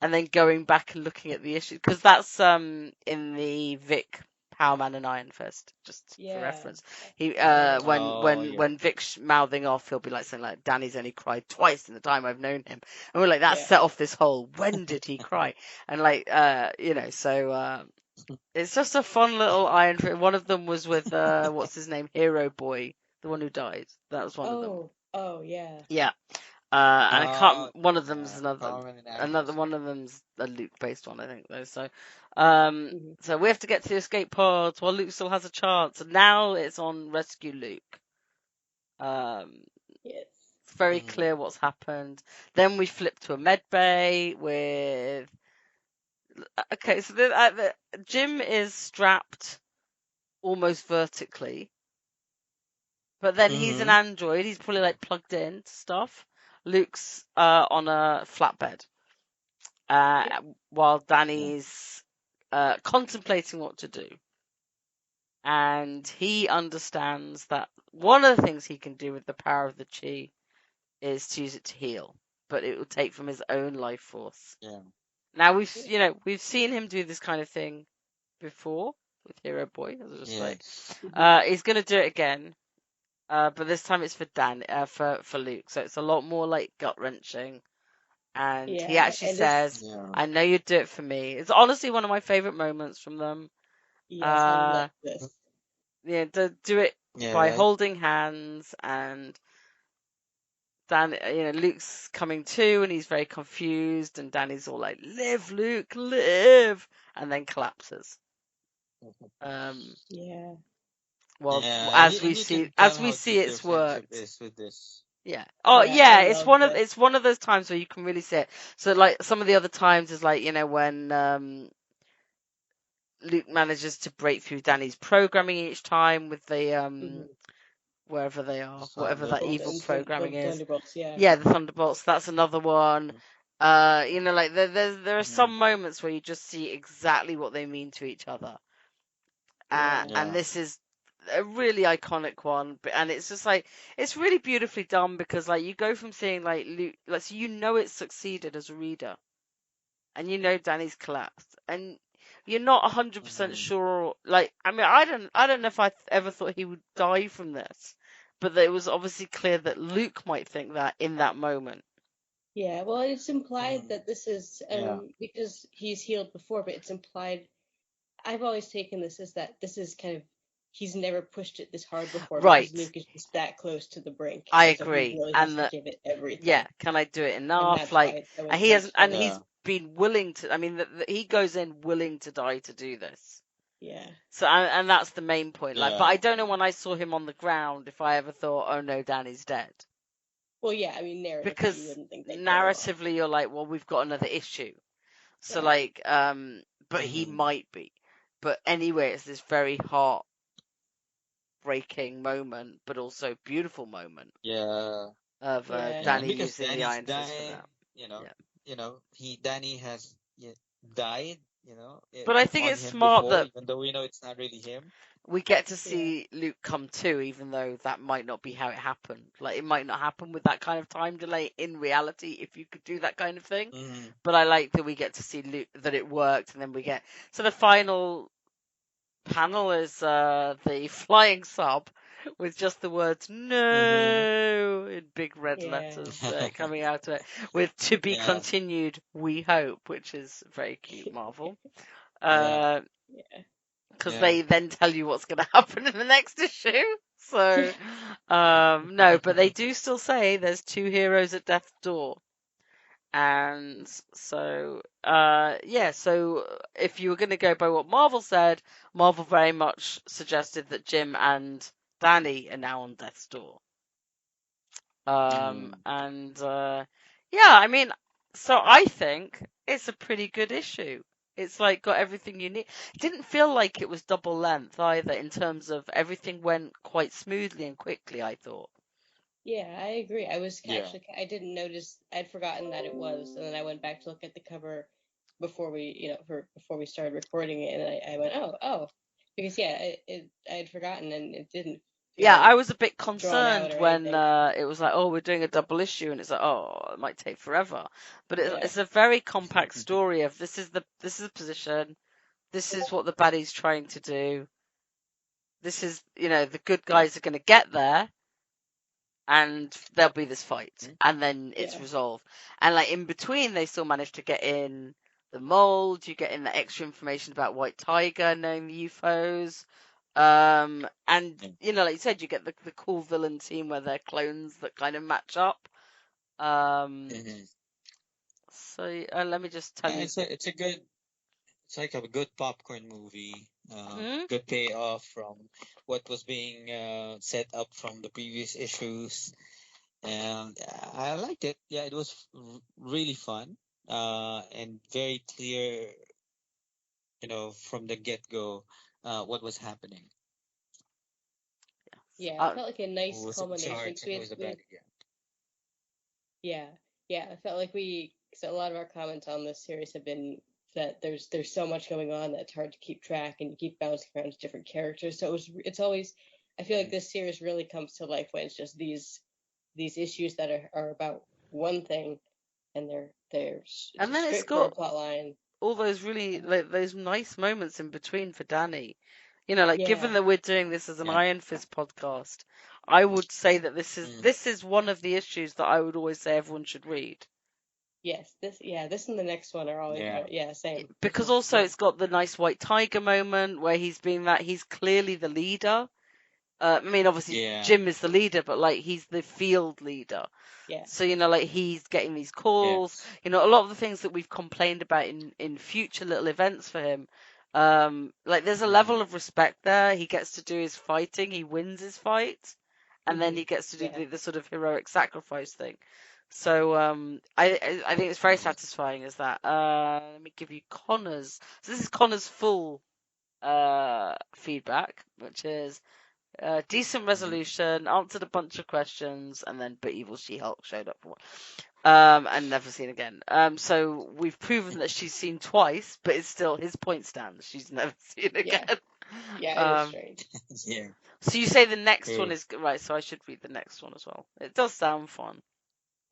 then going back and looking at the issue because that's in the Vic Power Man and Iron Fist, just for Yeah. reference. He Yeah. Oh, yeah. when Vic's mouthing off, he'll be like something like, "Danny's only cried twice in the time I've known him," and we're like, that Yeah. set off this whole when did he cry? And like you know, so it's just a fun little Iron Fist. One of them was with what's his name, Hero Boy, the one who died. That was one of them. Oh yeah. Yeah. And I can't. One of yeah. them's Power Man and Iron another Fist. one of them's a Luke based one, I think though. So, Mhm. so we have to get to the escape pods while Luke still has a chance. And now it's on rescue Luke. Yes. It's very Mhm. clear what's happened. Then we flip to a med bay with. Okay, so the Jim is strapped almost vertically, but then he's an Mhm. android. He's probably like plugged in to stuff. Luke's on a flatbed. While Danny's contemplating what to do. And he understands that one of the things he can do with the power of the chi is to use it to heal, but it will take from his own life force. Yeah. Now we've seen him do this kind of thing before with Hero Boy, as I just say. Yes. He's gonna do it again, but this time it's for Luke. So it's a lot more like gut wrenching. And he Yeah. actually And says, Yeah. "I know you'd do it for me." It's honestly one of my favorite moments from them. yes, I love this. Yeah, to do it Yeah, by right. holding hands, and Luke's coming to, and he's very confused, and Danny's all like, "Live, Luke, live," and then collapses. Yeah. Well, Yeah, as we and you can tell how see deep their it's friendship worked. is with this. Yeah. Oh, Yeah, yeah. I It's love this. it's one of those times where you can really see it. So, like, some of the other times is like, when Luke manages to break through Danny's programming each time with the Mhm. wherever they are, whatever that evil Thunderbolts. programming is. Thunderbolts, yeah. Yeah, the Thunderbolts. That's another one. Like there are some moments where you just see exactly what they mean to each other. Yeah. And Yeah. this is a really iconic one, and it's just like it's really beautifully done because like you go from seeing like Luke, like so it's succeeded as a reader, and Danny's collapsed, and you're not 100% sure. Like, I mean, I don't know if I ever thought he would die from this, but it was obviously clear that Luke might think that in that moment. Yeah, well, it's implied that this is Yeah. because he's healed before, but it's implied. I've always taken this as that this is kind of he's never pushed it this hard before Right. because Luke is just that close to the brink. I and so agree, he really and has to give it everything. yeah, can I do it And enough? that's Like, why it's so and he hasn't, intense and for he's him. been willing to. I mean, he goes in willing to die to do this. Yeah. So, and that's the main point. Like, but Yeah. I don't know when I saw him on the ground if I ever thought, oh no, Danny's dead. Well, yeah, I mean, narratively, Because you wouldn't think they'd kill him off. narratively, you're like, well, we've got another issue. So, Right. like, but he might be. But anyway, it's this very heartbreaking moment, but also beautiful moment Yeah. of Yeah. Danny Because using the Danny's Iron Fist for died, that. you know, Yeah. Danny has died, But I think on it's him smart before, that even though we know it's not really him. we get to Yeah. see Luke come to, even though that might not be how it happened. Like, it might not happen with that kind of time delay in reality if you could do that kind of thing. Mm-hmm. But I like that we get to see Luke, that it worked, and then we get. So the final panel is the flying sub with just the words Mm-hmm. "No" in big red Yeah. letters coming out of it, with "To be Yeah. continued, we hope," which is very cute, Marvel. Yeah. Yeah. Because Yeah. they then tell you what's going to happen in the next issue. So, no, but they do still say there's 2 heroes at death's door. And so, so if you were going to go by what Marvel said, Marvel very much suggested that Jim and Danny are now on death's door. Mm-hmm. I mean, so I think it's a pretty good issue. It's like got everything you need. It didn't feel like it was double length either in terms of everything went quite smoothly and quickly, I thought. Yeah, I agree. I was Yeah. actually, I didn't notice, I'd forgotten that it was, and then I went back to look at the cover before we, before we started recording it, and I went, oh, because yeah, I had forgotten, and it didn't Yeah, I feel was a bit drawn out concerned or when anything. it was like, oh, we're doing a double issue, and it's like, oh, it might take forever. But Yeah, it's a very compact story of this is the position, this is what the baddie's trying to do. This is, the good guys are going to get there, and there'll be this fight, and then it's yeah, resolved. And like in between, they still manage to get in the mold. You get in the extra information about White Tiger knowing the UFOs. And like you said, you get the cool villain team where they're clones that kind of match up. Mm-hmm. So let me just tell Yeah, you. it's like a good popcorn movie. Hmm? Good payoff from what was being set up from the previous issues, and I liked it. Yeah, it was really fun. And very clear, from the get go, what was happening, yeah. It Uh, felt like a who nice was in culmination charge, because and who was the bad guy. yeah, yeah. I felt like so a lot of our comments on this series have been that there's so much going on that it's hard to keep track, and you keep bouncing around to different characters. So it's always, I feel like this series really comes to life when it's just these issues that are about one thing, and it's and a then it's straightforward got plot line. all those really like those nice moments in between for Danny. Like given Yeah. that we're doing this as an Yeah. Iron Fist podcast, I would say that this Mm. is one of the issues that I would always say everyone should read. Yes. This and the next one are always Yeah. same. Because also it's got the nice White Tiger moment where he's clearly the leader. I mean, obviously Yeah. Jim is the leader, but like he's the field leader. Yeah. So like he's getting these calls. Yes. A lot of the things that we've complained about in future little events for him. Like there's a level of respect there. He gets to do his fighting. He wins his fight, and then he gets to do Yeah. the sort of heroic sacrifice thing. So I think it's very satisfying as that. Let me give you Connor's. So this is Connor's full feedback, which is decent resolution, answered a bunch of questions, and then but evil She-Hulk showed up for one. And never seen again. So we've proven that she's seen twice, but it's still his point stands. She's never seen again. Yeah, it is strange. Yeah. So you say the next True. one is right. So I should read the next one as well. It does sound fun.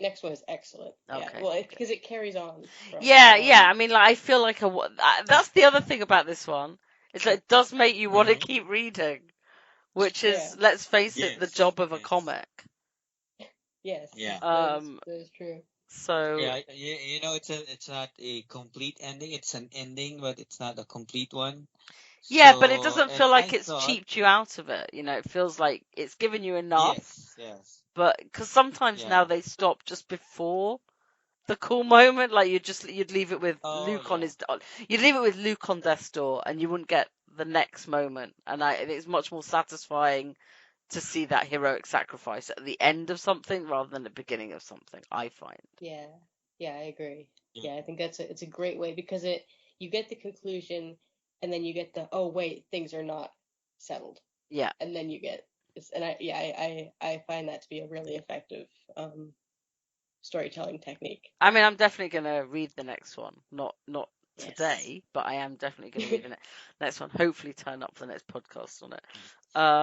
Next one is excellent. Yeah. Okay. Well, because it carries on from. Yeah. I mean, like I feel like that's the other thing about this one. It's like it does make you want to keep reading, which is, let's face it, the job of a comic. Yes. Yeah. That is true. So Yeah, it's not a complete ending. It's an ending, but it's not a complete one. yeah, but it So, doesn't and feel like I it's thought, cheaped you out of it. It feels like it's given you enough. yes. But because sometimes now Yeah. they stop just before the cool moment, like you'd leave it with Oh, Luke on yeah. you'd leave it with Luke on death's door, and you wouldn't get the next moment. And I think it's much more satisfying to see that heroic sacrifice at the end of something rather than the beginning of something. I find. Yeah. Yeah, I agree. Yeah. Yeah, I think it's a great way because you get the conclusion, and then you get the, oh wait, things are not settled, Yeah. and then you get this, and I find that to be a really effective storytelling technique. I mean, I'm definitely gonna read the next one. Not Yes. today, but I am definitely gonna read the next one. Hopefully, turn up for the next podcast on it.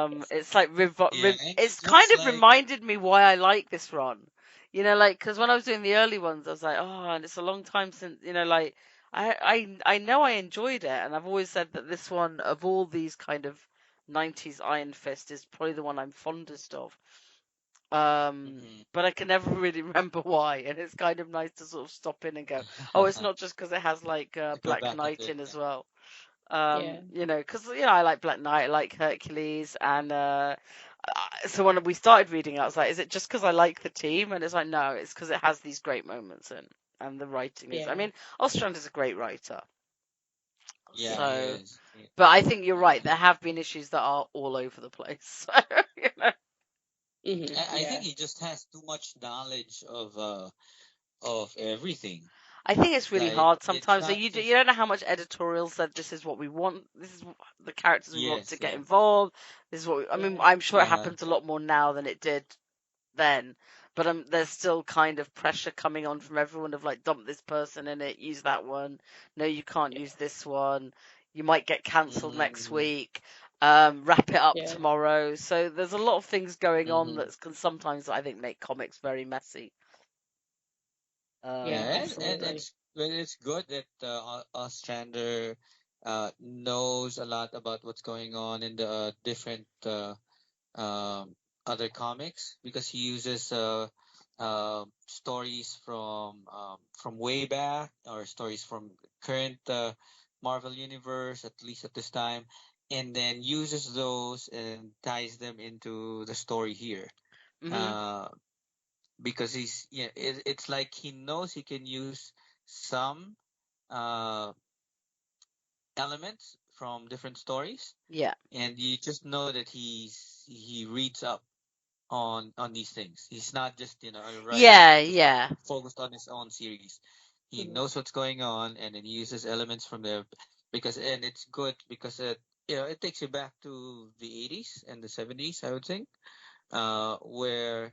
Yes. It's like Yeah, and it it's kind looks of like reminded me why I like this run. You know, like because when I was doing the early ones, I was like, oh, and it's a long time since. You know, like I know I enjoyed it, and I've always said that this one of all these kind of 90s Iron Fist is probably the one I'm fondest of. mhm. But I can never really remember why, and it's kind of nice to sort of stop in and go, oh, it's not just because it has like to go Black back into Knight it. in as Yeah. well. Yeah. You know, because I like Black Knight, I like Hercules, and so when we started reading it, I was like, is it just because I like the team? And it's like, no, it's because it has these great moments in, and the writing is. I Yeah. mean, Ostrand is a great writer, Yeah, he so. is. But I think you're right. There have been issues that are all over the place. So, you know. I Yeah. think he just has too much knowledge of everything. I think it's really Like hard it's sometimes. So not you just don't know how much editorial said this is what we want. This is the characters we want to yes, get yeah, involved. This is what I mean. Yeah. I'm sure it uh-huh. happens a lot more now than it did then. But there's still kind of pressure coming on from everyone of like dump this person in it, use that one. No, you can't use this one. You might get cancelled next Mm-hmm, week. Wrap it up Yeah. tomorrow. So there's a lot of things going on mm-hmm. that can sometimes I think make comics very messy. Yeah. Yeah, and Absolutely. it's good that Ostrander knows a lot about what's going on in the different other comics because he uses stories from way back or stories from current Marvel universe, at least at this time, and then uses those and ties them into the story here. Mhm. Uh, because it's like he knows he can use some uh elements from different stories, Yeah. and you just know that he reads up on these things. He's not just a writer Yeah. just Yeah. focused on his own series. He Mhm. knows what's going on, and then he uses elements from there and it's good because it takes you back to the 80s and the 70s, I would think, where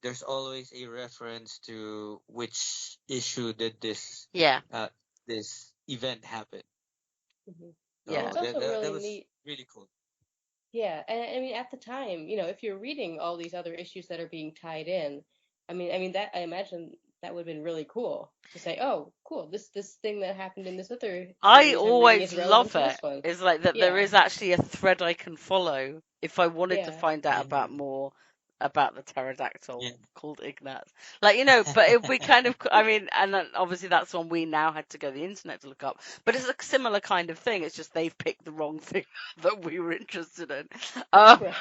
there's always a reference to which issue did Yeah. uh this event happen. Mhm. Yeah. So It's that also that, really that was neat. really cool. Yeah, and I mean at the time, if you're reading all these other issues that are being tied in, I mean that I imagine that would have been really cool to say, oh, cool, this thing that happened in this other I series I'm reading always is relevant love to it. this one. It's like that there Yeah, is actually a thread I can follow if I wanted to yeah, find out about Mm-hmm. more about the pterodactyl Yeah. called Ignatz. Like, but if we kind of, I mean, and then obviously that's one we now had to go to the internet to look up. But it's a similar kind of thing. It's just they've picked the wrong thing that we were interested in. right.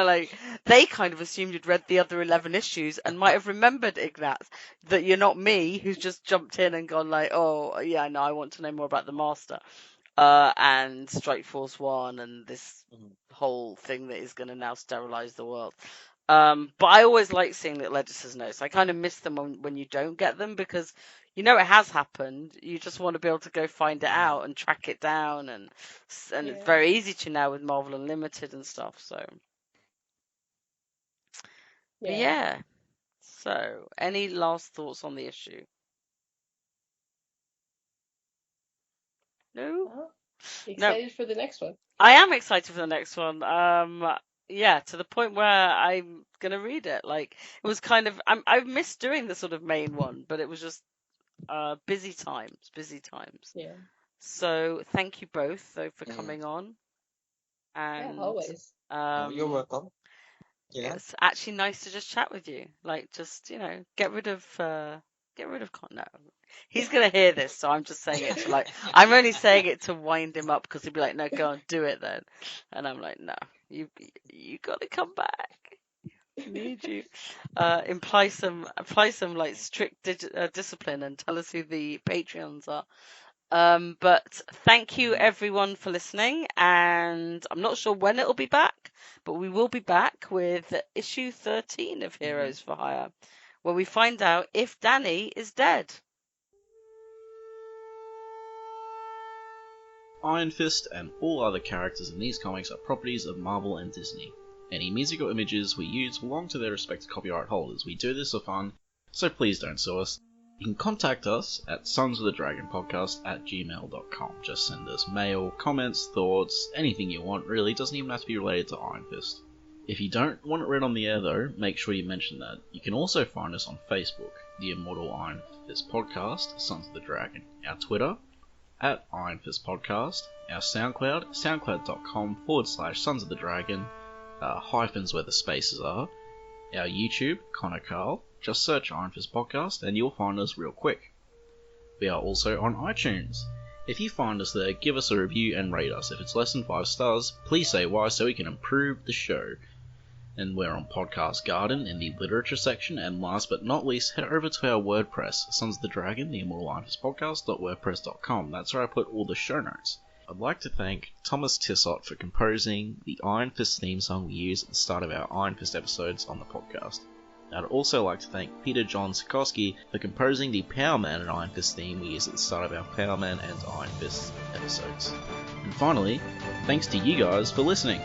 Like they kind of assumed you'd read the other 11 issues and might have remembered Ignatz. That you're not me who's just jumped in and gone like, oh yeah, no, I want to know more about the Master, and Strike Force One and this Mhm. whole thing that is going to now sterilize the world. But I always like seeing little editor's notes. I kind of miss them when you don't get them because it has happened. You just want to be able to go find it Yeah. out and track it down, and it's Yeah. very easy to now with Marvel Unlimited and stuff. So, but Yeah. yeah. So, any last thoughts on the issue? No, Well, no. excited for the next one. I am excited for the next one. Yeah, to the point where I'm gonna read it. Like it was kind of I've missed doing the sort of main one, but it was just busy times, busy times. Yeah. So thank you both though for Yeah. coming on, Yeah, and always. Oh, you're um, welcome. Yeah. it's actually nice to just chat with you. Like just get rid of no. He's gonna hear this, so I'm just saying it to like I'm only saying it to wind him up because he'll be like, no, go on, do it then, and I'm like, no, you gotta come back. Need you. Apply some like strict discipline and tell us who the Patreons are. But thank you Mhm. everyone for listening, and I'm not sure when it'll be back, but we will be back with issue 13 of Mhm. Heroes for Hire, where we find out if Danny is dead. Iron Fist and all other characters in these comics are properties of Marvel and Disney. Any music or images we use belong to their respective copyright holders. We do this for fun, so please don't sue us. You can contact us at sonsofthedragonpodcast@gmail.com. Just send us mail, comments, thoughts, anything you want really. It doesn't even have to be related to Iron Fist. If you don't want it read on the air though, make sure you mention that. You can also find us on Facebook, the Immortal Iron Fist Podcast, Sons of the Dragon. Our Twitter, @Iron Fist Podcast. Our SoundCloud, soundcloud.com/Sons of the Dragon, hyphens where the spaces are. Our YouTube, Connor Carl. Just search Iron Fist Podcast and you'll find us real quick. We are also on iTunes. If you find us there, give us a review and rate us. If it's less than 5 stars, please say why so we can improve the show. And we're on Podcast Garden in the literature section. And last but not least, head over to our WordPress, Sons of the Dragon, the Immortal Iron Fist Podcast.wordpress.com. That's where I put all the show notes. I'd like to thank Thomas Tissot for composing the Iron Fist theme song we use at the start of our Iron Fist episodes on the podcast. I'd also like to thank Peter John Sikorsky for composing the Power Man and Iron Fist theme we use at the start of our Power Man and Iron Fist episodes. And finally, thanks to you guys for listening.